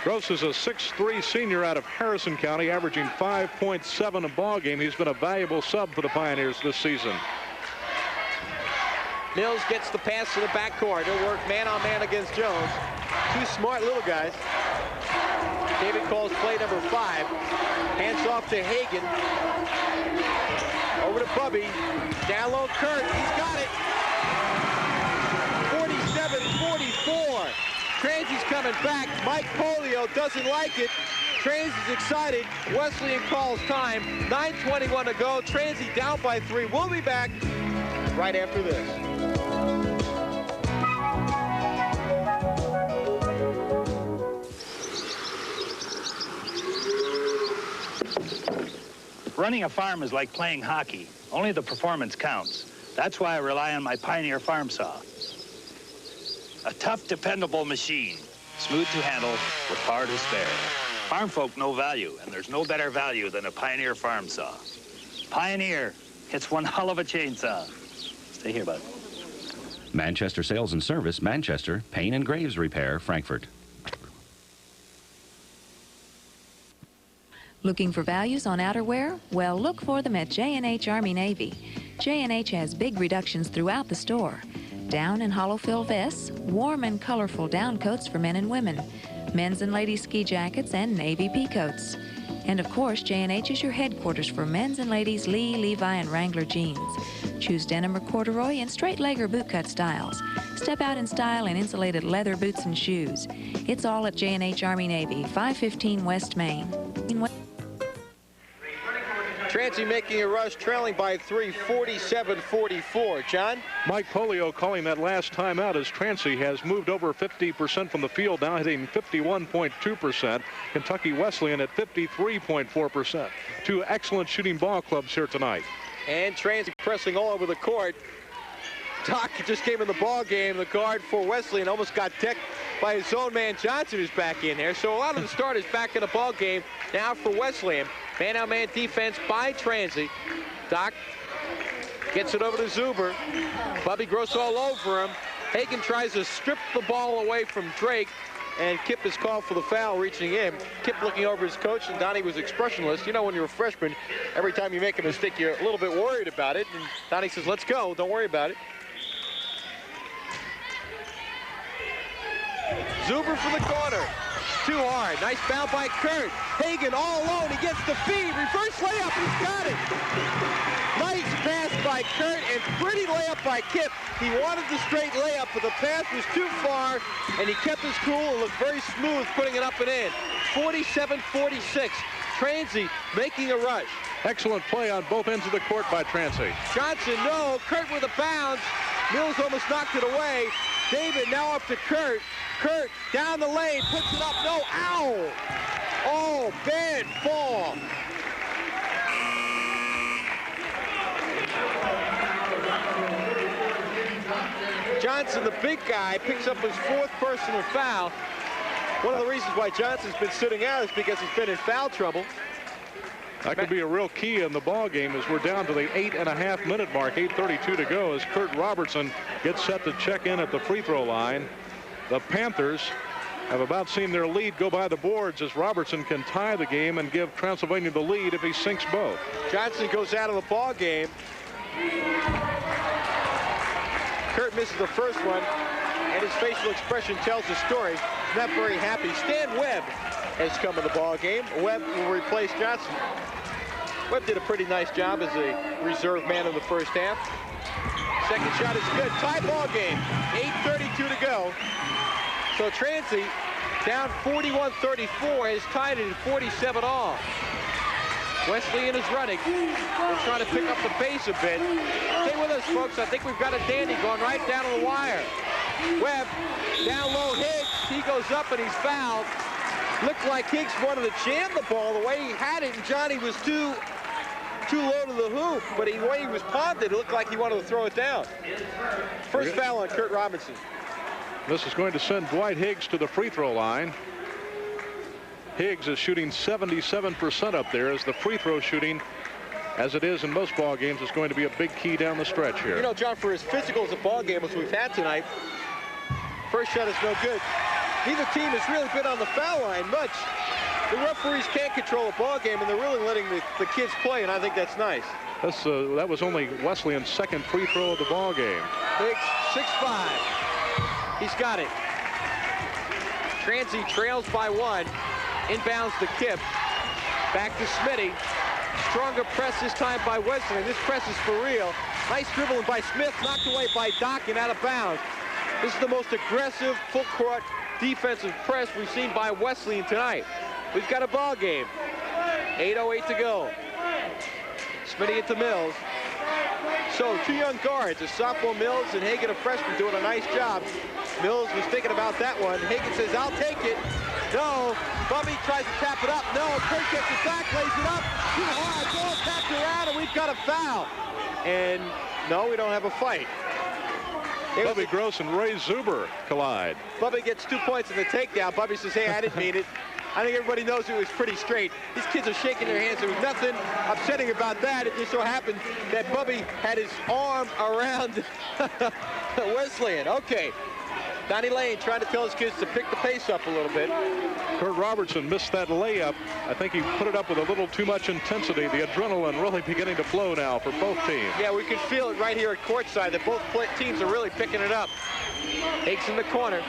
Gross is a 6'3" senior out of Harrison County, averaging 5.7 a ball game. He's been a valuable sub for the Pioneers this season. Mills gets the pass to the backcourt. He'll work man-on-man against Jones. 2 smart little guys. David calls play number 5. Hands off to Hagan. Over to Bubby. Down low, Kurt. He's got it. 47-44. Transy's coming back. Mike Polio doesn't like it. Transy's excited. Wesleyan calls time. 9:21 to go. Transy down by 3. We'll be back right after this. Running a farm is like playing hockey. Only the performance counts. That's why I rely on my Pioneer farm saw. A tough, dependable machine. Smooth to handle with power to spare. Farm folk know value, and there's no better value than a Pioneer farm saw. Pioneer, it's one hell of a chainsaw. Stay here, bud. Manchester Sales and Service, Manchester. Payne and Graves Repair, Frankfurt. Looking for values on outerwear? Well, look for them at J&H Army Navy. J&H has big reductions throughout the store. Down and hollow fill vests, warm and colorful down coats for men and women, men's and ladies ski jackets, and navy pea coats. And of course, J&H is your headquarters for men's and ladies Lee, Levi, and Wrangler jeans. Choose denim or corduroy and straight leg or bootcut styles. Step out in style in insulated leather boots and shoes. It's all at J&H Army Navy, 515 West Main. Transy making a rush, trailing by 3, 47-44. John? Mike Polio calling that last time out as Transy has moved over 50% from the field, now hitting 51.2%. Kentucky Wesleyan at 53.4%. Two excellent shooting ball clubs here tonight. And Transy pressing all over the court. Doc just came in the ball game. The guard for Wesleyan almost got decked by his own man Johnson, who's back in there. So a lot of the starters back in the ball game now for Wesleyan. Man-on-man defense by Transy. Doc gets it over to Zuber. Bubby Gross all over him. Hagen tries to strip the ball away from Drake, and Kip is called for the foul, reaching in. Kip looking over his coach, and Donnie was expressionless. You know, when you're a freshman, every time you make a mistake, you're a little bit worried about it. And Donnie says, let's go. Don't worry about it. Zuber for the corner. Too hard. Nice foul by Kurt. Hagen all alone. He gets the feed. Reverse layup. He's got it. Nice pass by Kurt and pretty layup by Kip. He wanted the straight layup, but the pass was too far, and he kept his cool and looked very smooth putting it up and in. 47-46. Transy making a rush. Excellent play on both ends of the court by Transy. Johnson, no. Kurt with a bounce. Mills almost knocked it away. David now up to Kurt. Kurt down the lane, puts it up. No, ow! Oh, bad fall. Johnson, the big guy, picks up his 4th personal foul. One of the reasons why Johnson's been sitting out is because he's been in foul trouble. That could be a real key in the ball game as we're down to the 8.5-minute mark, 8:32 to go, as Kurt Robertson gets set to check in at the free throw line. The Panthers have about seen their lead go by the boards as Robertson can tie the game and give Transylvania the lead if he sinks both. Johnson goes out of the ball game. Kurt misses the first one, and his facial expression tells the story. He's not very happy. Stan Webb has come in the ball game. Webb will replace Johnson. Webb did a pretty nice job as a reserve man in the first half. Second shot is good. Tie ball game. 8:32 to go. So Transy down 41-34 has tied it at 47 all. Wesleyan is running. They're trying to pick up the pace a bit. Stay with us, folks. I think we've got a dandy going right down to the wire. Webb down low. Higgs. He goes up and he's fouled. Looked like Higgs wanted to jam the ball the way he had it, and Johnny was too low to the hoop, but the way he was ponded, it looked like he wanted to throw it down. First foul on Kurt Robinson. This is going to send Dwight Higgs to the free throw line. Higgs is shooting 77% up there, as the free throw shooting, as it is in most ball games, is going to be a big key down the stretch here. You know, John, for as physical as a ball game as we've had tonight, first shot is no good. Neither team has really been on the foul line much. The referees can't control a ball game, and they're really letting the kids play, and I think that's nice. That was only Wesleyan's second free throw of the ball game. Higgs, 6'5". He's got it. Transy trails by 1. Inbounds the Kip. Back to Smitty. Stronger press this time by Wesleyan. This press is for real. Nice dribbling by Smith. Knocked away by Doc and out of bounds. This is the most aggressive full court defensive press we've seen by Wesleyan tonight. We've got a ball game. 8:08 to go. Smitty at the Mills. So 2 young guards, a sophomore Mills and Hagen, a freshman, doing a nice job. Mills was thinking about that one. Hagen says, I'll take it. No. Bubby tries to tap it up. No. Kurt gets it back, lays it up. Too hard. Ball tapped around, and we've got a foul. And no, we don't have a fight. Bubby Gross and Ray Zuber collide. Bubby gets 2 points in the takedown. Bubby says, hey, I didn't mean it. I think everybody knows it was pretty straight. These kids are shaking their hands. There was nothing upsetting about that. It just so happened that Bubby had his arm around Wesleyan. Okay. Donnie Lane trying to tell his kids to pick the pace up a little bit. Kurt Robertson missed that layup. I think he put it up with a little too much intensity. The adrenaline really beginning to flow now for both teams. Yeah, we can feel it right here at courtside that both teams are really picking it up. Higgs in the corner.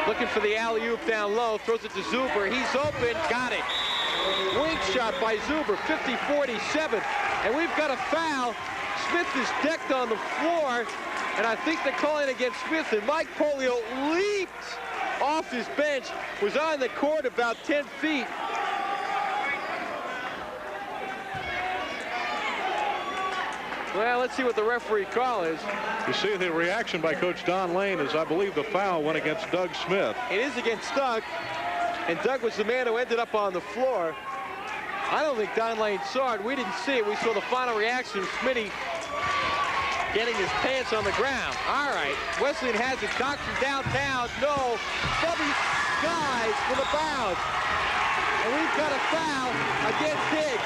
Looking for the alley-oop down low. Throws it to Zuber. He's open. Got it. Wing shot by Zuber. 50-47. And we've got a foul. Smith is decked on the floor. And I think they're calling against Smith. And Mike Polio leaped off his bench. Was on the court about 10 feet. Well, let's see what the referee call is. You see the reaction by Coach Don Lane as I believe the foul went against Doug Smith. It is against Doug, and Doug was the man who ended up on the floor. I don't think Don Lane saw it. We didn't see it. We saw the final reaction of Smitty getting his pants on the ground. All right, Wesleyan has it. Doc from downtown. No. Bubby skies for the bounce. And we've got a foul against Higgs.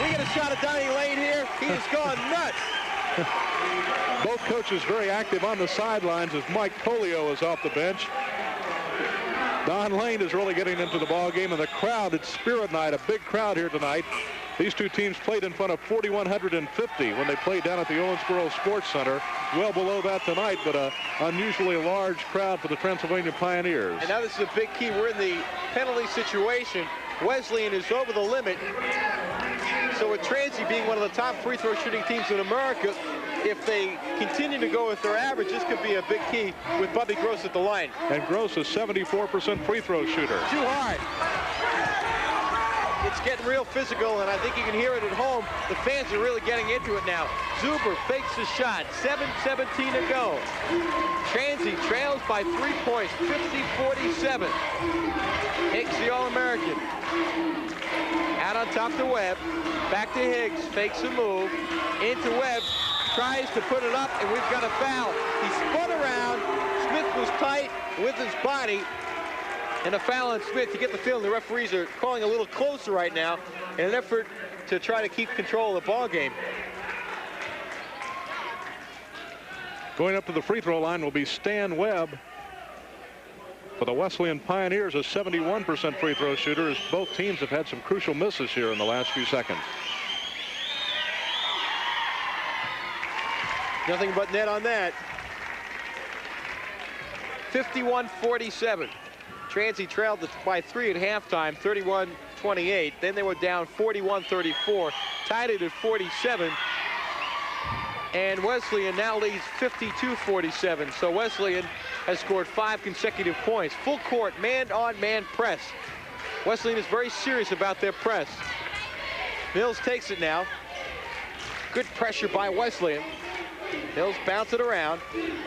We get a shot at Donnie Lane here. He has gone nuts. Both coaches very active on the sidelines as Mike Polio is off the bench. Don Lane is really getting into the ball game, and the crowd, it's Spirit Night, a big crowd here tonight. These two teams played in front of 4,150 when they played down at the Owensboro Sports Center. Well below that tonight, but an unusually large crowd for the Transylvania Pioneers. And now this is a big key. We're in the penalty situation. Wesleyan is over the limit. So with Transy being one of the top free throw shooting teams in America, if they continue to go with their average, this could be a big key with Bubby Gross at the line. And Gross is 74% free throw shooter. Too hard. It's getting real physical, and I think you can hear it at home. The fans are really getting into it now. Zuber fakes the shot. 7:17 to go. Transy trails by 3 points, 50-47. Higgs, the All-American. Out on top to Webb. Back to Higgs. Fakes a move. Into Webb. Tries to put it up, and we've got a foul. He spun around. Smith was tight with his body. And a foul on Smith. You get the feeling the referees are calling a little closer right now in an effort to try to keep control of the ball game. Going up to the free throw line will be Stan Webb. For the Wesleyan Pioneers, a 71% free throw shooter, as both teams have had some crucial misses here in the last few seconds. Nothing but net on that. 51-47. Transy trailed by 3 at halftime, 31-28. Then they were down 41-34, tied it at 47. And Wesleyan now leads 52-47. So Wesleyan has scored 5 consecutive points. Full court, man-on-man press. Wesleyan is very serious about their press. Mills takes it now. Good pressure by Wesleyan. Mills bounce it around.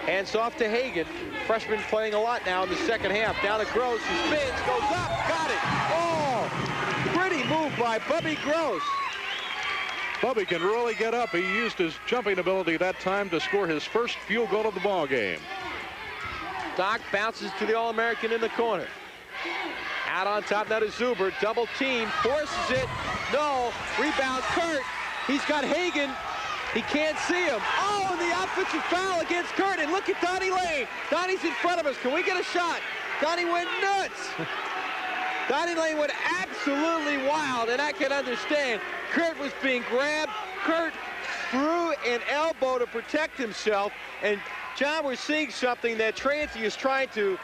Hands off to Hagan. Freshman playing a lot now in the second half. Down to Gross. He spins, goes up, got it. Oh, pretty move by Bubby Gross. Bubby can really get up. He used his jumping ability that time to score his first field goal of the ball game. Doc bounces to the All-American in the corner. Out on top now to Zuber. Double team, forces it. No, rebound Kurt. He's got Hagan. He can't see him. Oh, and the offensive foul against Kurt. And look at Donnie Lane. Donnie's in front of us. Can we get a shot? Donnie went nuts. Donnie Lane went absolutely wild, and I can understand. Kurt was being grabbed. Kurt threw an elbow to protect himself. And, John, we're seeing something that Transy is trying to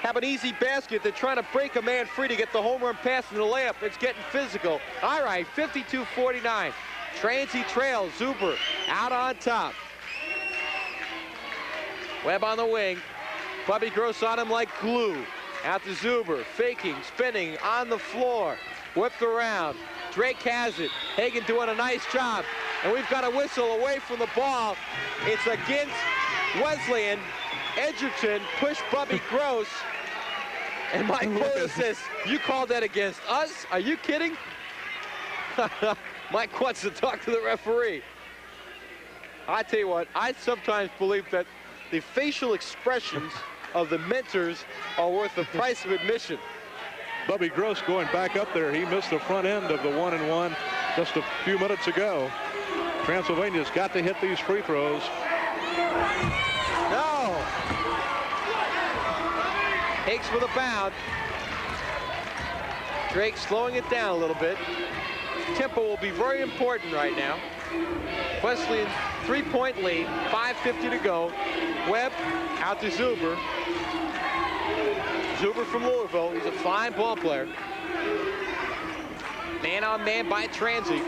have an easy basket. They're trying to break a man free to get the home run pass and the layup. It's getting physical. All right, 52-49. Transy trails. Zuber out on top. Webb on the wing. Bubby Gross on him like glue. Out to Zuber. Faking, spinning on the floor. Whipped around. Drake has it. Hagan doing a nice job. And we've got a whistle away from the ball. It's against Wesleyan. Edgerton pushed Bubby Gross. And Mike Pola says, you called that against us? Are you kidding? Mike wants to talk to the referee. I tell you what, I sometimes believe that the facial expressions of the mentors are worth the price of admission. Bubby Gross going back up there. He missed the front end of the 1-and-1 just a few minutes ago. Transylvania's got to hit these free throws. No. Higgs with a bound. Drake slowing it down a little bit. Tempo will be very important right now. Wesleyan 3-point lead, 5:50 to go. Webb out to Zuber. Zuber from Louisville. He's a fine ball player. Man on man by Transy.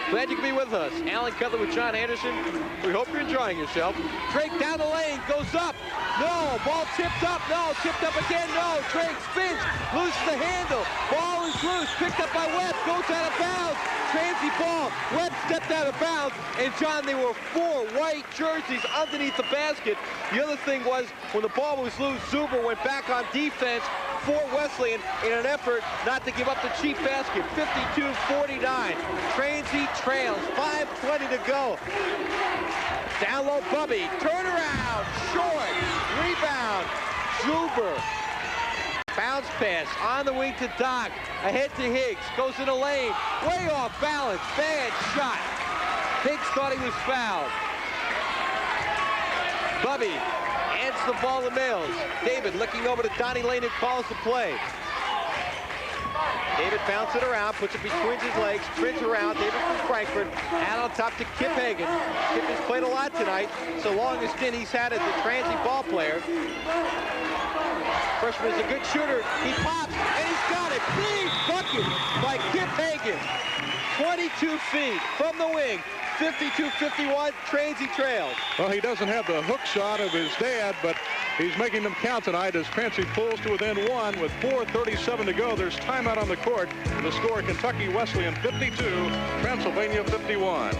Glad you could be with us. Alan Cutler with John Anderson. We hope you're enjoying yourself. Drake down the lane, goes up. No, ball tipped up. No, tipped up again. No, Drake spins, loses the handle. Ball is loose, picked up by Webb, goes out of bounds. Transy ball. Webb stepped out of bounds. And John, there were 4 white jerseys underneath the basket. The other thing was when the ball was loose, Zuber went back on defense for Wesleyan in an effort not to give up the cheap basket. 52-49. Transy trails. 5:20 to go. Down low, Bubby. Turn around. Short. Rebound. Zuber. Bounce pass on the wing to Doc. Ahead to Higgs. Goes in the lane. Way off balance. Bad shot. Higgs thought he was fouled. Bubby hands the ball to Mills. David looking over to Donnie Lane, who calls the play. David bounces it around, puts it between his legs, spins around. David from Frankfurt, out on top to Kip Hagan. Kip has played a lot tonight. So long as stint he's had as a Transy ball player. Freshman is a good shooter. He pops, and he's got it. Big bucket by Kip Hagan. 22 feet from the wing. 52-51, Transy trails. Well, he doesn't have the hook shot of his dad, but he's making them count tonight as Transy pulls to within 1 with 4:37 to go. There's timeout on the court. The score, Kentucky Wesleyan 52, Transylvania 51.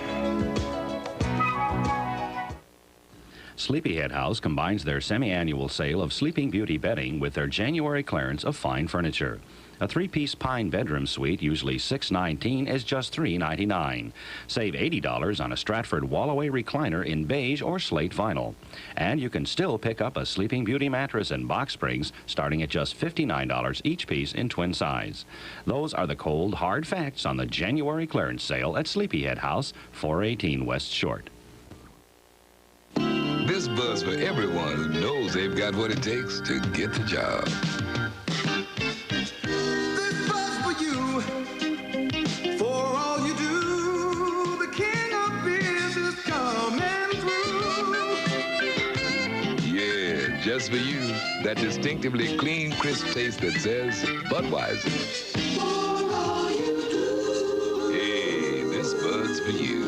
Sleepyhead House combines their semi-annual sale of Sleeping Beauty bedding with their January clearance of fine furniture. A 3-piece pine bedroom suite, usually $619, is just $399. Save $80 on a Stratford Wallaway recliner in beige or slate vinyl. And you can still pick up a Sleeping Beauty mattress and box springs starting at just $59 each piece in twin size. Those are the cold, hard facts on the January clearance sale at Sleepyhead House, 418 West Short. This buzz for everyone who knows they've got what it takes to get the job. Just for you, that distinctively clean, crisp taste that says Budweiser. Hey, this Bud's for you.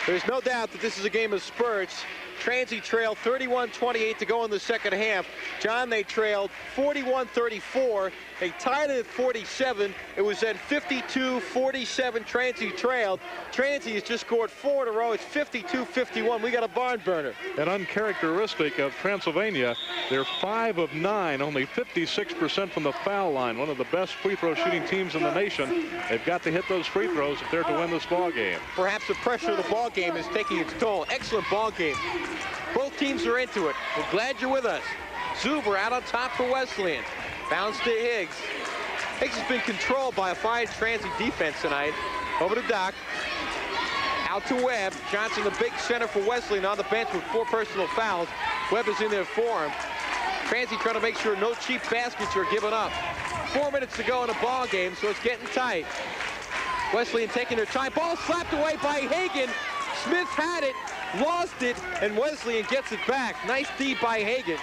There's no doubt that this is a game of spurts. Transy trailed 31-28 to go in the second half. John, they trailed 41-34. They tied it at 47. It was then 52-47. Transy trailed. Transy has just scored 4 in a row. It's 52-51. We got a barn burner. And uncharacteristic of Transylvania, they're 5 of 9, only 56% from the foul line. One of the best free throw shooting teams in the nation. They've got to hit those free throws if they're to win this ball game. Perhaps the pressure of the ball game is taking its toll. Excellent ball game. Both teams are into it. We're glad you're with us. Zuber out on top for Wesleyan. Bounce to Higgs. Higgs has been controlled by a fine Transy defense tonight. Over to Doc. Out to Webb. Johnson, the big center for Wesleyan, on the bench with 4 personal fouls. Webb is in there for him. Transy trying to make sure no cheap baskets are given up. 4 minutes to go in the ball game, so it's getting tight. Wesleyan taking their time. Ball slapped away by Hagan. Smith had it, lost it, and Wesleyan gets it back. Nice D by Hagan.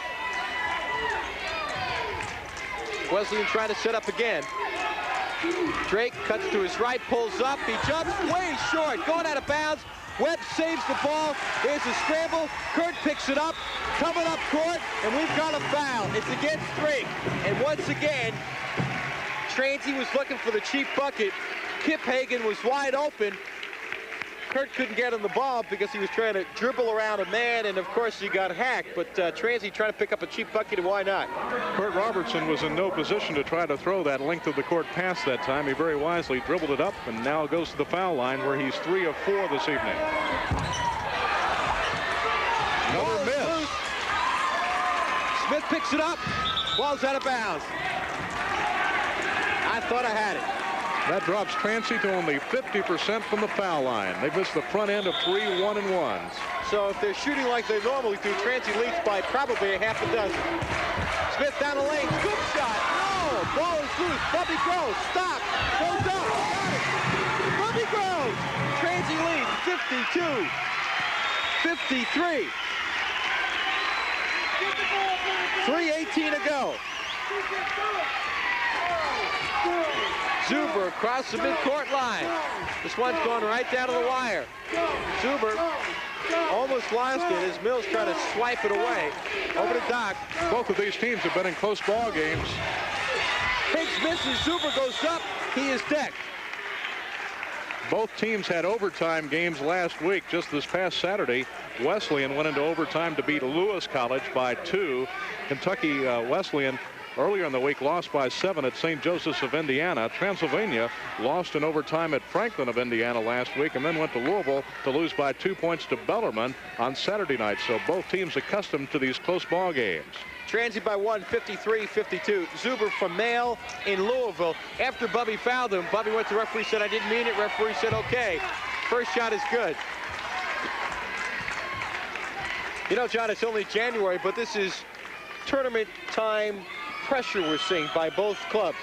Wesleyan trying to set up again. Drake cuts to his right, pulls up, he jumps way short, going out of bounds. Webb saves the ball. There's a scramble. Kurt picks it up, coming up court, and we've got a foul. It's against Drake. And once again, Transy was looking for the cheap bucket. Kip Hagan was wide open. Kurt couldn't get him the ball because he was trying to dribble around a man, and of course he got hacked. But Transy trying to pick up a cheap bucket, and why not? Kurt Robertson was in no position to try to throw that length of the court pass that time. He very wisely dribbled it up and now goes to the foul line where he's 3 of 4 this evening. Another miss. Smith picks it up. Ball's out of bounds. I thought I had it. That drops Transy to only 50% from the foul line. They've missed the front end of 3 1-and-1s. So if they're shooting like they normally do, Transy leads by probably a half a dozen. Smith down the lane, scoop shot. No, ball is loose. Bubby Groves, stop, goes up. Bubby Groves. Transy leads 52-53. 3:18 to go. Zuber across the midcourt line. This one's going right down to the wire. Zuber almost lost it as Mills trying to swipe it away. Over to Doc. Both of these teams have been in close ball games. Higgs misses. Zuber goes up. He is decked. Both teams had overtime games last week. Just this past Saturday, Wesleyan went into overtime to beat Lewis College by 2. Kentucky Wesleyan earlier in the week lost by 7 at St. Joseph's of Indiana. Transylvania lost in overtime at Franklin of Indiana last week and then went to Louisville to lose by 2 points to Bellarmine on Saturday night. So both teams accustomed to these close ball games. Transy by 1, 53-52. Zuber from Mail in Louisville. After Bubby fouled him, Bubby went to the referee, said, I didn't mean it. Referee said, okay. First shot is good. You know, John, it's only January, but this is tournament time pressure we're seeing by both clubs.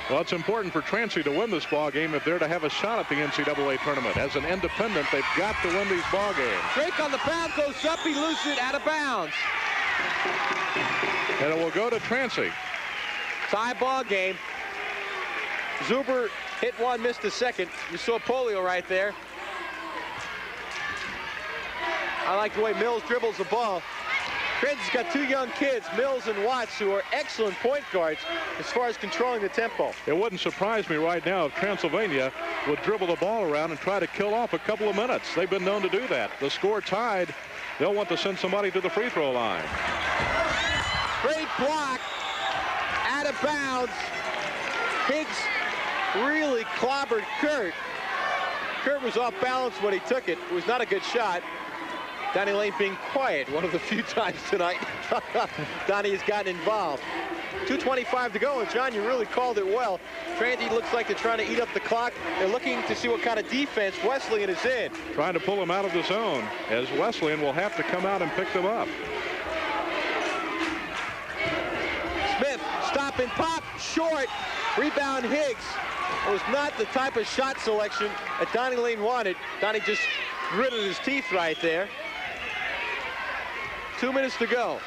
Well, it's important for Transy to win this ball game if they're to have a shot at the NCAA tournament. As an independent, they've got to win these ball games. Drake on the foul, goes up, he loses it out of bounds. And it will go to Transy. Tie ball game. Zuber hit one, missed the second. You saw polio right there. I like the way Mills dribbles the ball. Transy's got 2 young kids, Mills and Watts, who are excellent point guards as far as controlling the tempo. It wouldn't surprise me right now if Transylvania would dribble the ball around and try to kill off a couple of minutes. They've been known to do that. The score tied. They'll want to send somebody to the free throw line. Great block. Out of bounds. Higgs really clobbered Kurt. Kurt was off balance when he took it. It was not a good shot. Donnie Lane being quiet one of the few times tonight Donnie has gotten involved. 2:25 to go, and John, you really called it well. Transy looks like they're trying to eat up the clock. They're looking to see what kind of defense Wesleyan is in. Trying to pull them out of the zone, as Wesleyan will have to come out and pick them up. Smith, stop and pop, short. Rebound Higgs. It was not the type of shot selection that Donnie Lane wanted. Donnie just gritted his teeth right there. 2 minutes to go.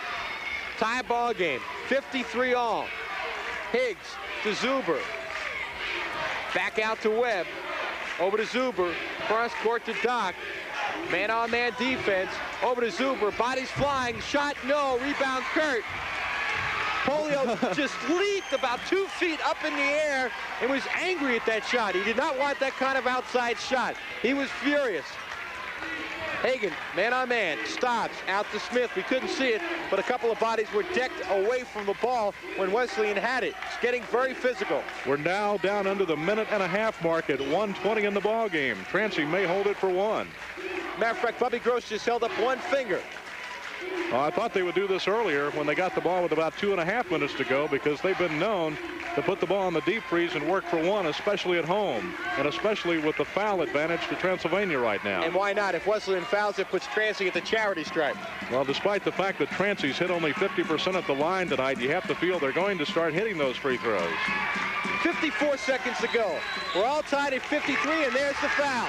Tie ball game. 53 all. Higgs to Zuber. Back out to Webb. Over to Zuber. Cross court to Doc. Man-on-man defense. Over to Zuber. Bodies flying. Shot no. Rebound Kurt. Polio just leaped about 2 feet up in the air and was angry at that shot. He did not want that kind of outside shot. He was furious. Hagan, man-on-man, stops, out to Smith. We couldn't see it, but a couple of bodies were decked away from the ball when Wesleyan had it. It's getting very physical. We're now down under the minute-and-a-half mark at 1:20 in the ball game. Transy may hold it for 1. Matter of fact, Bubby Gross just held up 1 finger. I thought they would do this earlier when they got the ball with about 2.5 minutes to go, because they've been known to put the ball in the deep freeze and work for 1, especially at home, and especially with the foul advantage to Transylvania right now. And why not? If Wesleyan fouls, it puts Transy at the charity stripe. Well, despite the fact that Transy's hit only 50% at the line tonight, you have to feel they're going to start hitting those free throws. 54 seconds to go. We're all tied at 53, and there's the foul.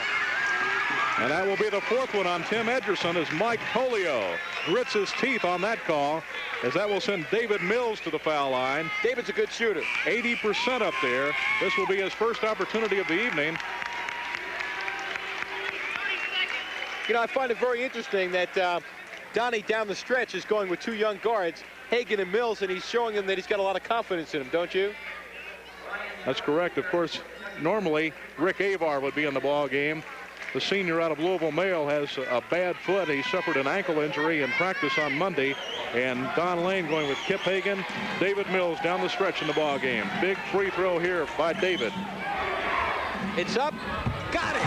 And that will be the 4th one on Tim Edgerson as Mike Polio grits his teeth on that call, as that will send David Mills to the foul line. David's a good shooter. 80% up there. This will be his first opportunity of the evening. You know, I find it very interesting that Donnie down the stretch is going with 2 young guards, Hagan and Mills, and he's showing them that he's got a lot of confidence in him, don't you? That's correct. Of course, normally Rick Avar would be in the ball game. the senior out of Louisville Male, has a bad foot. He suffered an ankle injury in practice on Monday. And Don Lane going with Kip Hagan. David Mills down the stretch in the ball game. Big free throw here by David. It's up. Got it.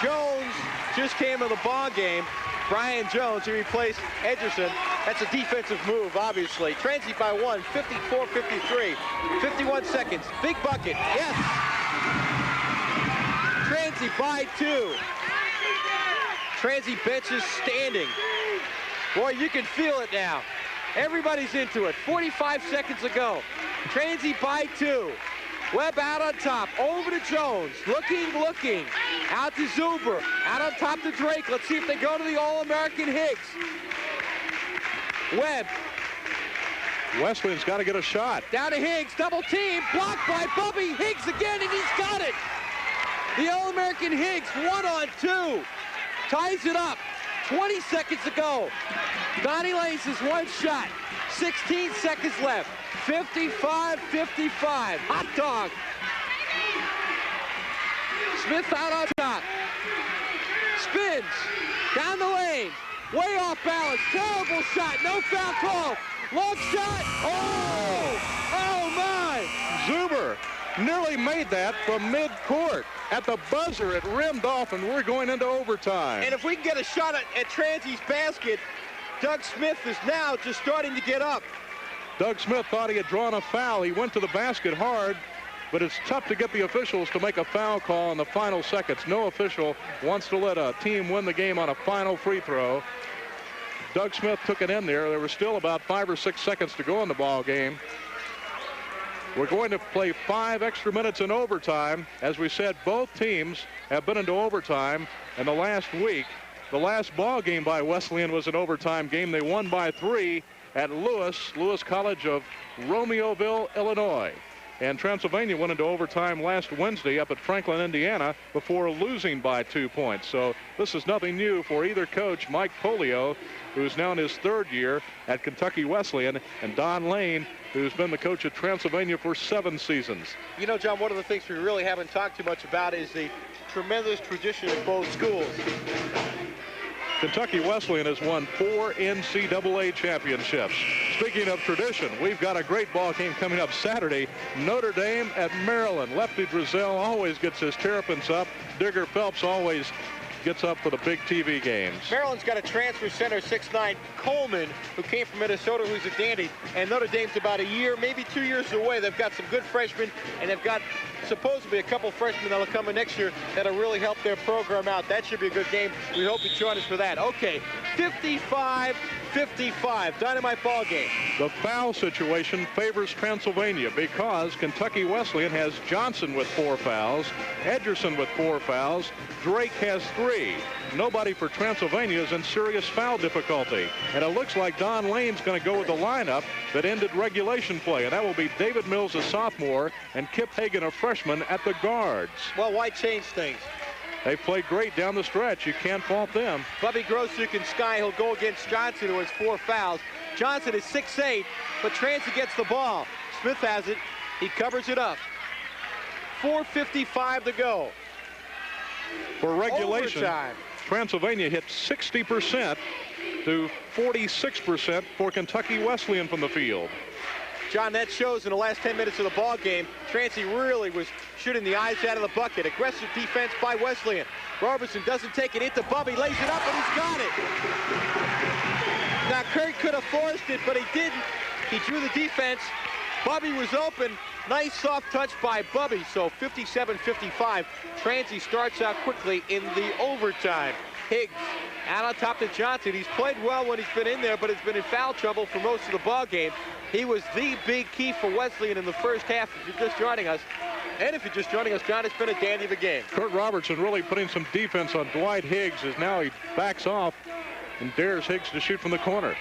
Jones just came to the ball game. Brian Jones, he replaced Ederson. That's a defensive move, obviously. Transy by 1, 54-53. 51 seconds. Big bucket. Yes. Transy by 2. Transy bench is standing. Boy, you can feel it now. Everybody's into it. 45 seconds to go. Transy by 2. Webb out on top. Over to Jones. Looking. Out to Zuber. Out on top to Drake. Let's see if they go to the All-American Higgs. Webb. Wesleyan's got to get a shot. Down to Higgs. Double team. Blocked by Bubby. Higgs again, and he's got it. The All-American Higgs, 1-on-2. Ties it up. 20 seconds to go. Donnie Lane says one shot. 16 seconds left. 55-55. Hot dog. Smith out on top. Spins. Down the lane. Way off balance. Terrible shot. No foul call. Long shot. Oh my. Zuber nearly made that from mid-court. At the buzzer, it rimmed off, and we're going into overtime. And if we can get a shot at Transy's basket, Doug Smith is now just starting to get up. Doug Smith thought he had drawn a foul. He went to the basket hard, but it's tough to get the officials to make a foul call in the final seconds. No official wants to let a team win the game on a final free throw. Doug Smith took it in there. There was still about 5 or 6 seconds to go in the ball game. We're going to play 5 extra minutes in overtime. As we said, both teams have been into overtime in the last week. The last ball game by Wesleyan was an overtime game. They won by 3 at Lewis College of Romeoville, Illinois. And Transylvania went into overtime last Wednesday up at Franklin, Indiana, before losing by 2 points. So this is nothing new for either coach, Mike Polio, who's now in his 3rd year at Kentucky Wesleyan, and Don Lane, who's been the coach at Transylvania for 7 seasons. You know, John, one of the things we really haven't talked too much about is the tremendous tradition of both schools. Kentucky Wesleyan has won 4 NCAA championships. Speaking of tradition, we've got a great ball game coming up Saturday. Notre Dame at Maryland. Lefty Drizel always gets his terrapins up. Digger Phelps always gets up for the big TV games. Maryland's got a transfer center, 6'9", Coleman, who came from Minnesota, who's a dandy. And Notre Dame's about a year, maybe 2 years away. They've got some good freshmen, and they've got supposedly a couple freshmen that'll come in next year that'll really help their program out. That should be a good game. We hope you join us for that. Okay, 55-55, dynamite ball game. The foul situation favors Transylvania because Kentucky Wesleyan has Johnson with 4 fouls, Ederson with 4 fouls, Drake has 3. Nobody for Transylvania is in serious foul difficulty. And it looks like Don Lane's going to go with the lineup that ended regulation play. And that will be David Mills, a sophomore, and Kip Hagan, a freshman, at the guards. Well, why change things? They played great down the stretch. You can't fault them. Bubby Grosuk and Sky, he'll go against Johnson, who has 4 fouls. Johnson is 6'8", but Transy gets the ball. Smith has it. He covers it up. 4:55 to go. For regulation, overtime. Transylvania hit 60% to 46% for Kentucky Wesleyan from the field. John, that shows in the last 10 minutes of the ball game, Transy really was shooting the eyes out of the bucket. Aggressive defense by Wesleyan. Robertson doesn't take it into Bubby, lays it up, and he's got it. Now, Kurt could have forced it, but he didn't. He drew the defense. Bubby was open. Nice soft touch by Bubby. So 57-55. Transy starts out quickly in the overtime. Higgs out on top to Johnson. He's played well when he's been in there, but has been in foul trouble for most of the ball game. He was the big key for Wesleyan in the first half, if you're just joining us. And if you're just joining us, John, it's been a dandy of a game. Kurt Robertson really putting some defense on Dwight Higgs as now he backs off and dares Higgs to shoot from the corner.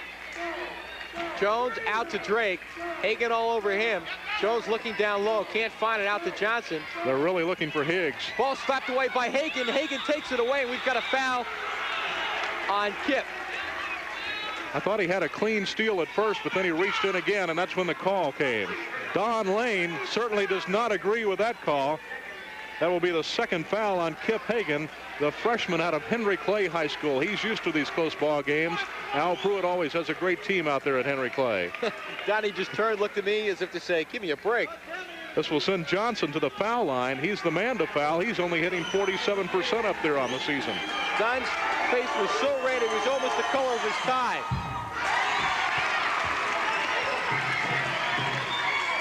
Jones out to Drake. Hagan all over him. Jones looking down low. Can't find it, out to Johnson. They're really looking for Higgs. Ball slapped away by Hagan. Hagan takes it away, and we've got a foul on Kip. I thought he had a clean steal at first, but then he reached in again, and that's when the call came. Don Lane certainly does not agree with that call. That will be the second foul on Kip Hagan, the freshman out of Henry Clay High School. He's used to these close ball games. Al Pruitt always has a great team out there at Henry Clay. Donnie just turned, looked at me as if to say, give me a break. This will send Johnson to the foul line. He's the man to foul. He's only hitting 47% up there on the season. Don's face was so red it was almost the color of his tie.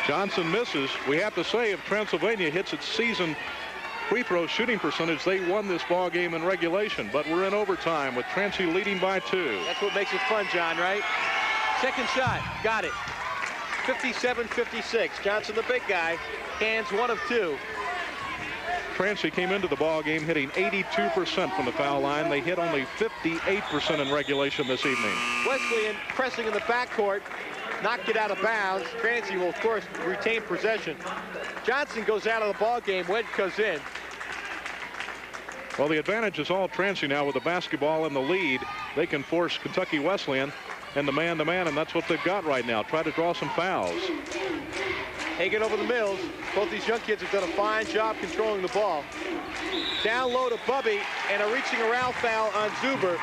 Johnson misses. We have to say, if Transylvania hits its season free throw shooting percentage, they won this ball game in regulation. But we're in overtime with Transy leading by 2. That's what makes it fun, John, right? Second shot, got it. 57-56. Johnson, the big guy, hands 1 of 2. Transy came into the ball game hitting 82% from the foul line. They hit only 58% in regulation this evening. Wesleyan pressing in the backcourt, knocked it out of bounds. Transy will, of course, retain possession. Johnson goes out of the ball game. Webb goes in. Well, the advantage is all Transy now with the basketball in the lead. They can force Kentucky Wesleyan and the man-to-man, and that's what they've got right now. Try to draw some fouls. Hagan over the Mills. Both these young kids have done a fine job controlling the ball. Down low to Bubby, and a reaching around foul on Zuber.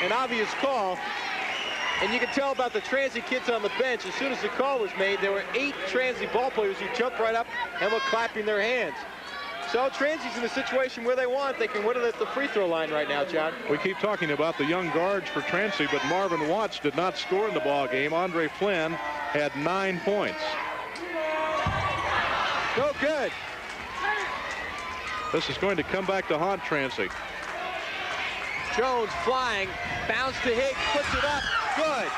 An obvious call. And you can tell about the Transy kids on the bench. As soon as the call was made, there were 8 Transy ball players who jumped right up and were clapping their hands. So Transy's in a situation where they want. They can win it at the free throw line right now, John. We keep talking about the young guards for Transy, but Marvin Watts did not score in the ball game. Andre Flynn had 9 points. No good. This is going to come back to haunt Transy. Jones flying, bounce to Higgs, puts it up, good.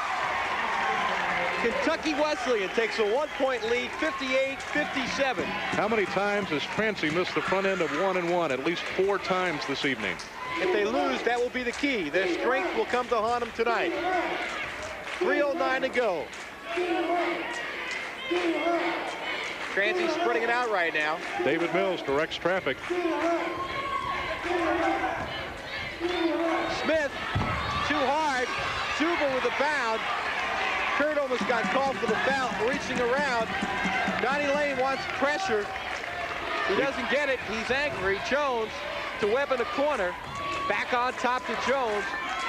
Kentucky Wesleyan takes a 1-point lead, 58-57. How many times has Transy missed the front end of 1-1? At least 4 times this evening. If they lose, that will be the key. Their strength will come to haunt them tonight. 3:09 to go. Transy spreading it out right now. David Mills directs traffic. Smith, too hard. Zuber with a bound. Kurt almost got called for the foul, reaching around. Donnie Lane wants pressure. He doesn't get it. He's angry. Jones to Webb in the corner. Back on top to Jones.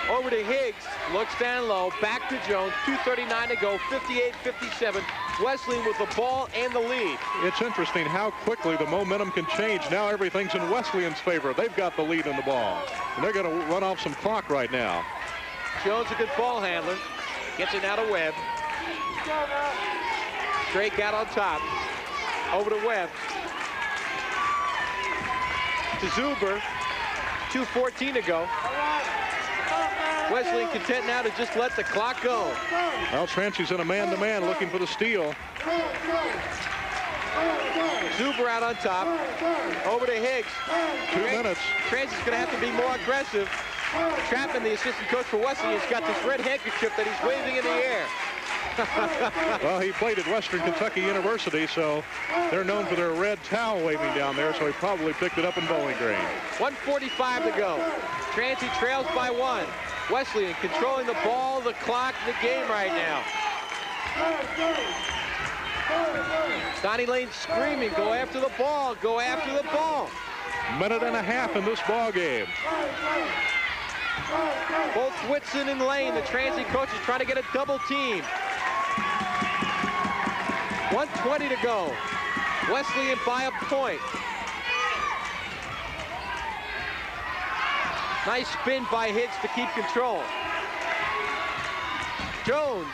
Over to Higgs. Looks down low. Back to Jones. 2:39 to go. 58-57. Wesleyan with the ball and the lead. It's interesting how quickly the momentum can change. Now everything's in Wesleyan's favor. They've got the lead in the ball. And they're going to run off some clock right now. Jones a good ball handler. Gets it now to Webb. Drake out on top. Over to Webb. To Zuber. 2:14 to go. Wesleyan content now to just let the clock go. Well, Transy's in a man-to-man looking for the steal. Zuber out on top. Over to Higgs. 2 minutes. Transy's going to have to be more aggressive. Chapman, the assistant coach for Wesleyan, has got this red handkerchief that he's waving in the air. Well, he played at Western Kentucky University, so they're known for their red towel waving down there, so he probably picked it up in Bowling Green. 1:45 to go. Transy trails by 1. Wesleyan controlling the ball, the clock, the game right now. Donnie Lane screaming, go after the ball, go after the ball. Minute and a half in this ball game. Both Whitson and Lane, the Transy coaches, trying to get a double team. 1:20 to go. Wesleyan by a point. Nice spin by Higgs to keep control. Jones.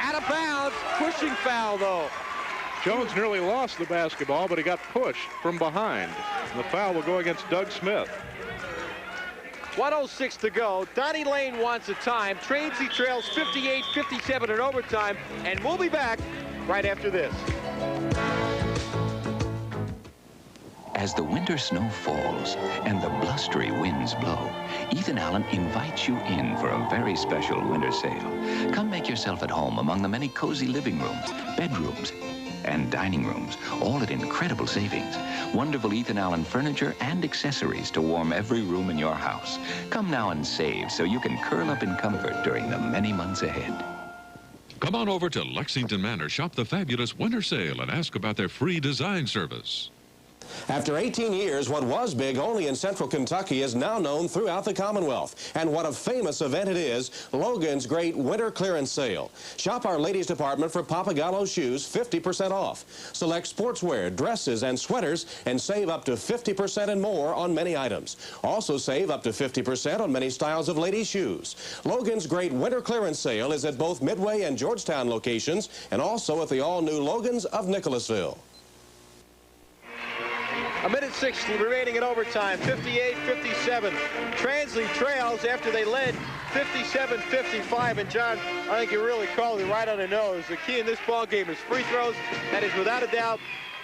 Out of bounds. Pushing foul, though. Jones nearly lost the basketball, but he got pushed from behind. And the foul will go against Doug Smith. 1:06 to go. Donnie Lane wants a time. Transy trails 58-57 in overtime. And we'll be back right after this. As the winter snow falls and the blustery winds blow, Ethan Allen invites you in for a very special winter sale. Come make yourself at home among the many cozy living rooms, bedrooms, and dining rooms, all at incredible savings. Wonderful Ethan Allen furniture and accessories to warm every room in your house. Come now and save so you can curl up in comfort during the many months ahead. Come on over to Lexington Manor, shop the fabulous winter sale, and ask about their free design service. After 18 years, what was big only in central Kentucky is now known throughout the Commonwealth. And what a famous event it is, Logan's great winter clearance sale. Shop our ladies department for Pappagallo shoes 50% off. Select sportswear, dresses, and sweaters and save up to 50% and more on many items. Also save up to 50% on many styles of ladies' shoes. Logan's great winter clearance sale is at both Midway and Georgetown locations and also at the all-new Logan's of Nicholasville. A minute 6 remaining in overtime, 58-57. Transy trails after they led 57-55. And John, I think you really called it right on the nose. The key in this ball game is free throws. That is without a doubt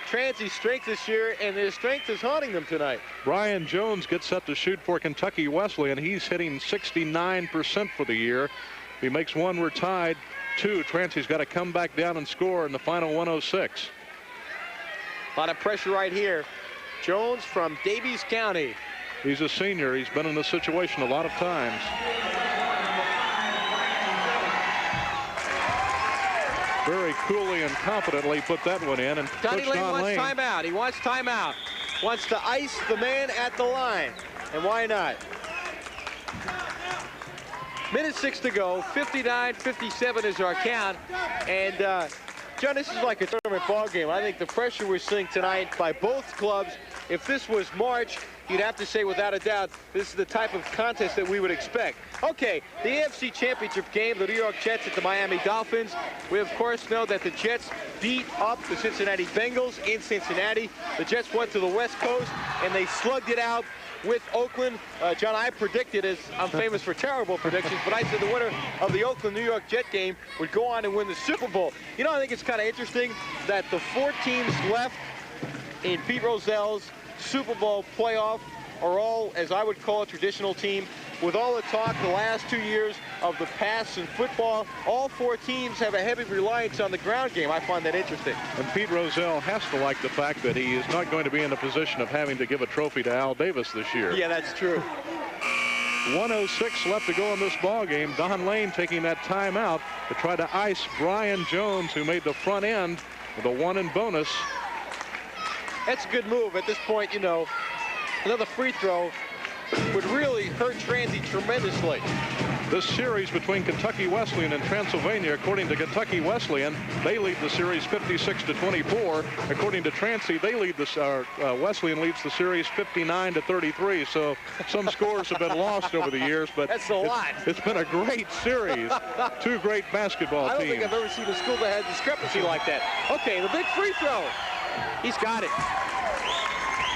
Transy's strength this year, and their strength is haunting them tonight. Brian Jones gets set to shoot for Kentucky Wesleyan. He's hitting 69% for the year. If he makes one, we're tied. 2, Transy's got to come back down and score in the final 106. A lot of pressure right here. Jones from Davies County. He's a senior. He's been in this situation a lot of times. Very coolly and confidently put that one in. And Donnie Lane wants timeout. He wants timeout. Wants to ice the man at the line. And why not? Minute 6 to go. 59-57 is our count. And John, this is like a tournament ball game. I think the pressure we're seeing tonight by both clubs, if this was March, you'd have to say without a doubt, this is the type of contest that we would expect. Okay, the AFC Championship game, the New York Jets at the Miami Dolphins. We, of course, know that the Jets beat up the Cincinnati Bengals in Cincinnati. The Jets went to the West Coast, and they slugged it out with Oakland. John, I predicted, as I'm famous for terrible predictions, but I said the winner of the Oakland-New York Jet game would go on and win the Super Bowl. You know, I think it's kind of interesting that the 4 teams left in Pete Rozell's Super Bowl playoff are all, as I would call a traditional team. With all the talk the last 2 years of the pass in football, all 4 teams have a heavy reliance on the ground game. I find that interesting. And Pete Rozell has to like the fact that he is not going to be in a position of having to give a trophy to Al Davis this year. Yeah, that's true. 1:06 left to go in this ball game. Don Lane taking that timeout to try to ice Brian Jones, who made the front end with a 1 in bonus. That's a good move. At this point, you know, another free throw would really hurt Transy tremendously. This series between Kentucky Wesleyan and Transylvania, according to Kentucky Wesleyan, they lead the series 56-24. According to Transy, they lead Wesleyan leads the series 59-33. So some scores have been lost over the years, but that's a lot. It's been a great series. 2 great basketball teams. I don't think I've ever seen a school that had discrepancy like that. Okay, the big free throw. He's got it.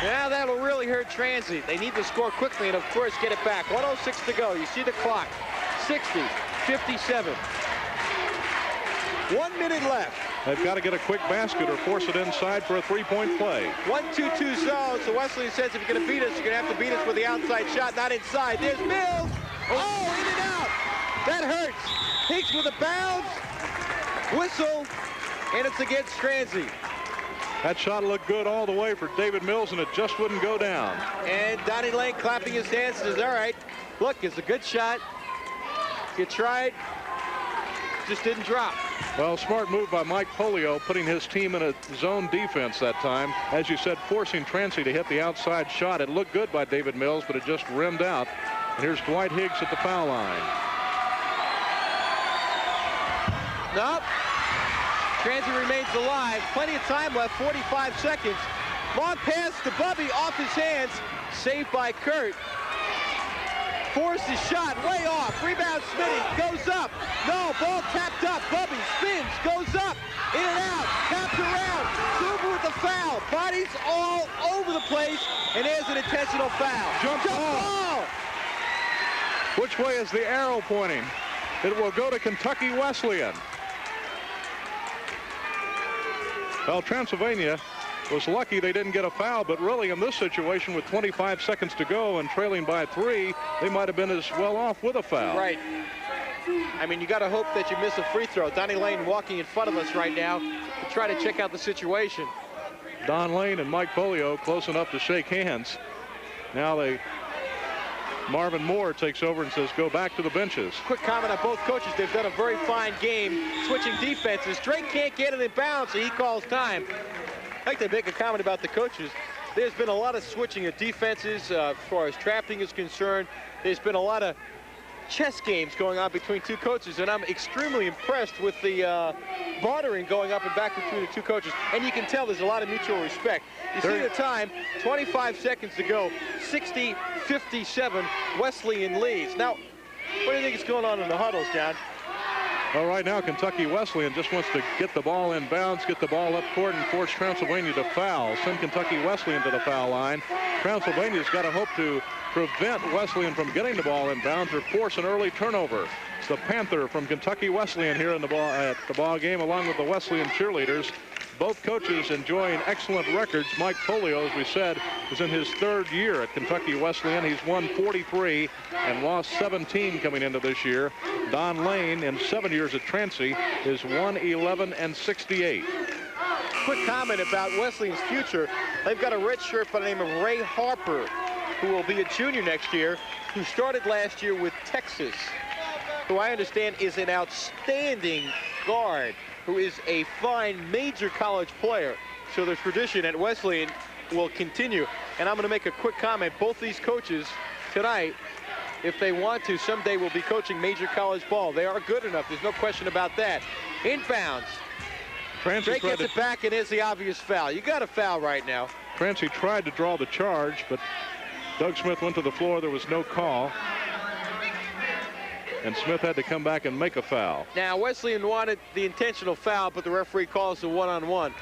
Now that'll really hurt Transy. They need to score quickly and, of course, get it back. 1:06 to go. You see the clock. 60-57. 1 minute left. They've got to get a quick basket or force it inside for a 3-point play. 1-2-2 zone. So Wesleyan says if you're going to beat us, you're going to have to beat us with the outside shot, not inside. There's Mills. Oh, in and out. That hurts. Hicks with a bounce. Whistle. And it's against Transy. That shot looked good all the way for David Mills, and it just wouldn't go down. And Donnie Lane clapping his hands says, all right, look, it's a good shot. You tried, just didn't drop. Well, smart move by Mike Polio, putting his team in a zone defense that time. As you said, forcing Transy to hit the outside shot. It looked good by David Mills, but it just rimmed out. And here's Dwight Higgs at the foul line. Nope. Transy remains alive. Plenty of time left, 45 seconds. Long pass to Bubby off his hands. Saved by Kurt. Forced his shot way off. Rebound Smitty. Goes up. No, ball tapped up. Bubby spins. Goes up. In and out. Tapped around. Super with the foul. Bodies all over the place. And there's an intentional foul. Jump ball. Which way is the arrow pointing? It will go to Kentucky Wesleyan. Well, Transylvania was lucky they didn't get a foul, but really in this situation with 25 seconds to go and trailing by 3, they might have been as well off with a foul. Right. I mean, you got to hope that you miss a free throw. Donnie Lane walking in front of us right now to try to check out the situation. Don Lane and Mike Polio close enough to shake hands. Now Marvin Moore takes over and says, go back to the benches. Quick comment on both coaches. They've done a very fine game switching defenses. Drake can't get it in bounds, so he calls time. I'd like to make a comment about the coaches. There's been a lot of switching of defenses as far as trapping is concerned. There's been a lot of chess games going on between two coaches, and I'm extremely impressed with the bartering going up and back between the two coaches. And you can tell there's a lot of mutual respect. You see the time, 25 seconds to go, 60-57, Wesleyan leads. Now, what do you think is going on in the huddles, John? Well, right now, Kentucky Wesleyan just wants to get the ball in bounds, get the ball up court, and force Transylvania to foul. Send Kentucky Wesleyan to the foul line. Transylvania's got to hope to prevent Wesleyan from getting the ball in bounds or force an early turnover. It's the Panther from Kentucky Wesleyan here in the ball at the ball game, along with the Wesleyan cheerleaders. Both coaches enjoying excellent records. Mike Polio, as we said, is in his 3rd year at Kentucky Wesleyan. He's won 43 and lost 17 coming into this year. Don Lane, in 7 years at Transy, is 111 and 68. Quick comment about Wesleyan's future. They've got a redshirt by the name of Ray Harper, who will be a junior next year, who started last year with Texas, who I understand is an outstanding guard, who is a fine major college player. So the tradition at Wesleyan will continue. And I'm going to make a quick comment. Both these coaches tonight, if they want to, someday will be coaching major college ball. They are good enough. There's no question about that. Inbounds. Drake gets it back, and it's the obvious foul. You got a foul right now. Transy tried to draw the charge, but Doug Smith went to the floor. There was no call. And Smith had to come back and make a foul. Now, Wesleyan wanted the intentional foul, but the referee calls a one-on-one.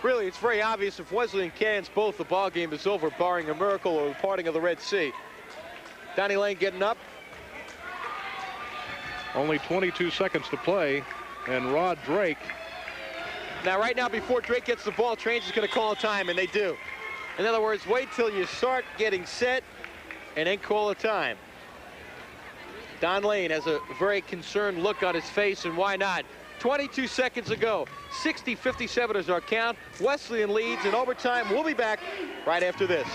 Really, it's very obvious if Wesleyan cans both, the ball game is over, barring a miracle or the parting of the Red Sea. Donnie Lane getting up. Only 22 seconds to play, and Rod Drake. Now, right now, before Drake gets the ball, Transy is going to call a time, and they do. In other words, wait till you start getting set and then call a time. Don Lane has a very concerned look on his face, and why not? 22 seconds ago, 60-57 is our count. Wesleyan leads in overtime. We'll be back right after this.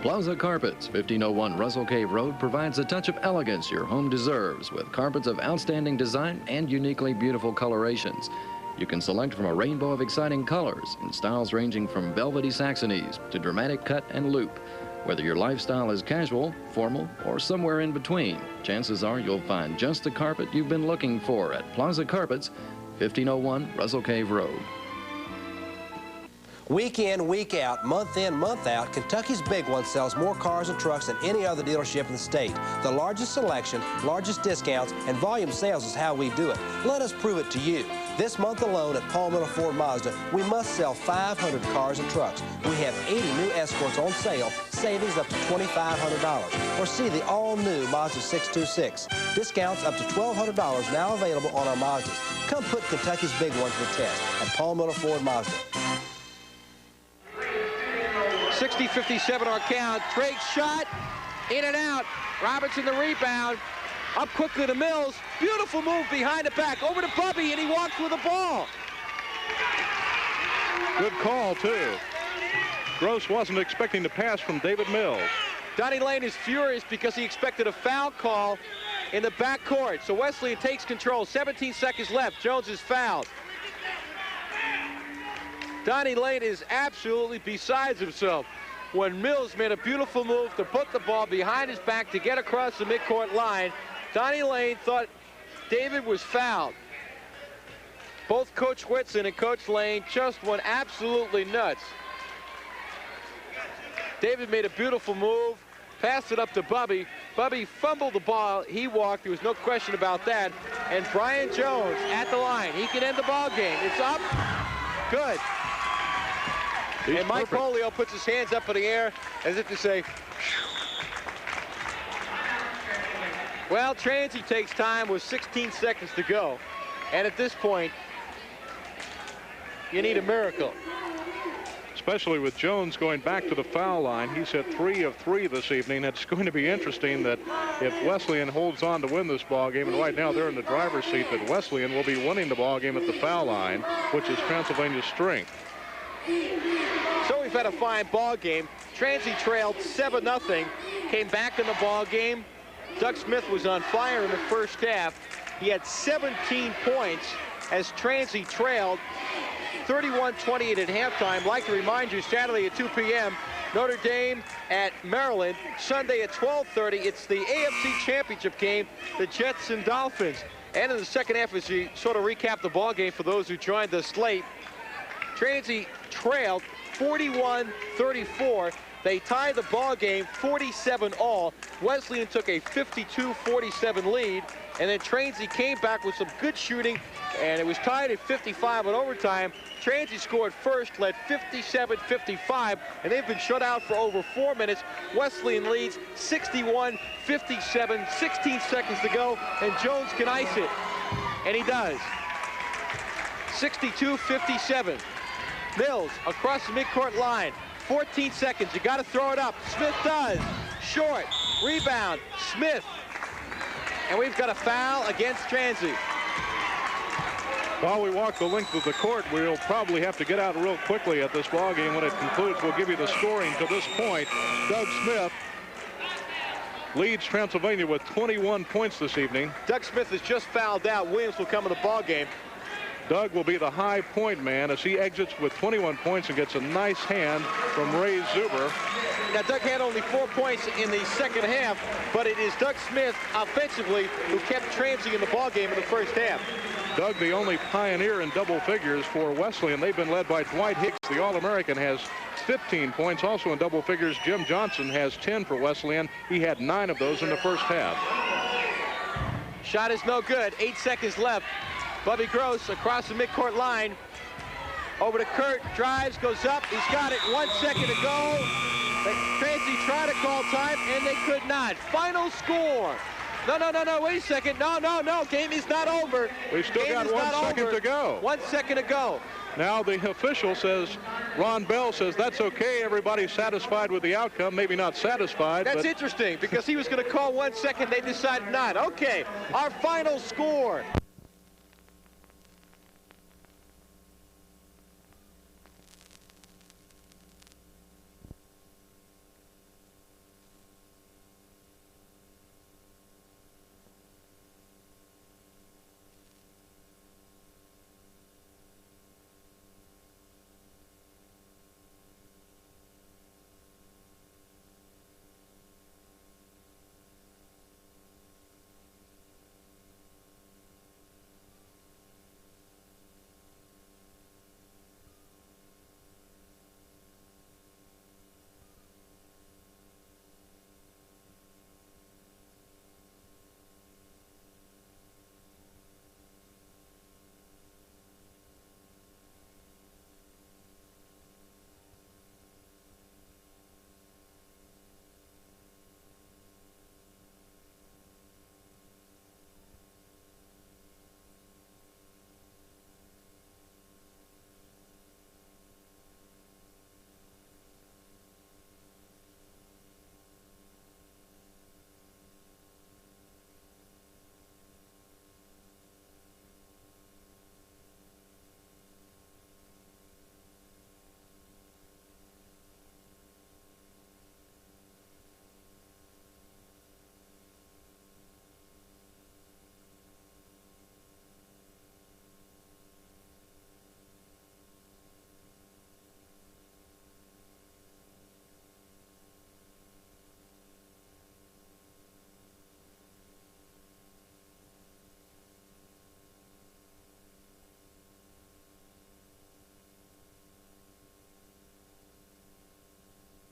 Plaza Carpets, 1501 Russell Cave Road, provides a touch of elegance your home deserves with carpets of outstanding design and uniquely beautiful colorations. You can select from a rainbow of exciting colors in styles ranging from velvety Saxonies to dramatic cut and loop. Whether your lifestyle is casual, formal, or somewhere in between, chances are you'll find just the carpet you've been looking for at Plaza Carpets, 1501 Russell Cave Road. Week in, week out, month in, month out, Kentucky's Big One sells more cars and trucks than any other dealership in the state. The largest selection, largest discounts, and volume sales is how we do it. Let us prove it to you. This month alone at Palmetto Ford Mazda, we must sell 500 cars and trucks. We have 80 new Escorts on sale, savings up to $2,500. Or see the all-new Mazda 626. Discounts up to $1,200 now available on our Mazdas. Come put Kentucky's Big One to the test at Palmetto Ford Mazda. 60-57 our count. Drake's shot, in and out. Robertson the rebound. Up quickly to Mills. Beautiful move behind the back. Over to Bubby, and he walks with the ball. Good call, too. Gross wasn't expecting the pass from David Mills. Donnie Lane is furious because he expected a foul call in the backcourt. So Wesleyan takes control. 17 seconds left. Jones is fouled. Donnie Lane is absolutely besides himself when Mills made a beautiful move to put the ball behind his back to get across the midcourt line. Donnie Lane thought David was fouled. Both Coach Whitson and Coach Lane just went absolutely nuts. David made a beautiful move, passed it up to Bubby. Bubby fumbled the ball. He walked. There was no question about that. And Brian Jones at the line. He can end the ball game. It's up. Good. And Mike Polio puts his hands up in the air as if to say, well, Transy takes time with 16 seconds to go. And at this point, you need a miracle. Especially with Jones going back to the foul line. He's hit 3 of 3 this evening. It's going to be interesting that if Wesleyan holds on to win this ball game, and right now they're in the driver's seat, that Wesleyan will be winning the ball game at the foul line, which is Transylvania's strength. So we've had a fine ball game. Transy trailed 7-0, came back in the ball game, Doug Smith was on fire in the first half. He had 17 points as Transy trailed 31-28 at halftime. I'd like to remind you, Saturday at 2 p.m., Notre Dame at Maryland. Sunday at 12:30, it's the AFC Championship game, the Jets and Dolphins. And in the second half, as you sort of recap the ball game for those who joined us late, Transy trailed 41-34. They tied the ball game 47-all. Wesleyan took a 52-47 lead, and then Transy came back with some good shooting, and it was tied at 55 in overtime. Transy scored first, led 57-55, and they've been shut out for over 4 minutes. Wesleyan leads 61-57, 16 seconds to go, and Jones can ice it, and he does. 62-57. Mills across the midcourt line. 14 seconds, you got to throw it up. Smith does. Short, rebound, Smith. And we've got a foul against Transy. While we walk the length of the court, we'll probably have to get out real quickly at this ball game. When it concludes, we'll give you the scoring to this point. Doug Smith leads Transylvania with 21 points this evening. Doug Smith has just fouled out. Williams will come in the ball game. Doug will be the high point man as he exits with 21 points and gets a nice hand from Ray Zuber. Now, Doug had only 4 points in the second half, but it is Doug Smith offensively who kept Transy in the ball game in the first half. Doug, the only pioneer in double figures for Wesleyan. They've been led by Dwight Hicks, the All-American, has 15 points. Also in double figures, Jim Johnson has 10 for Wesleyan. He had 9 of those in the first half. Shot is no good. 8 seconds left. Bubby Gross across the midcourt line. Over to Kurt, drives, goes up, he's got it. 1 second to go. Transy tried to call time, and they could not. Final score. No, wait a second. No, game is not over. We still got 1 second to go. 1 second to go. Now the official says, Ron Bell says, that's okay, everybody's satisfied with the outcome. Maybe not satisfied. That's interesting, because he was going to call 1 second, they decided not. Okay, our final score.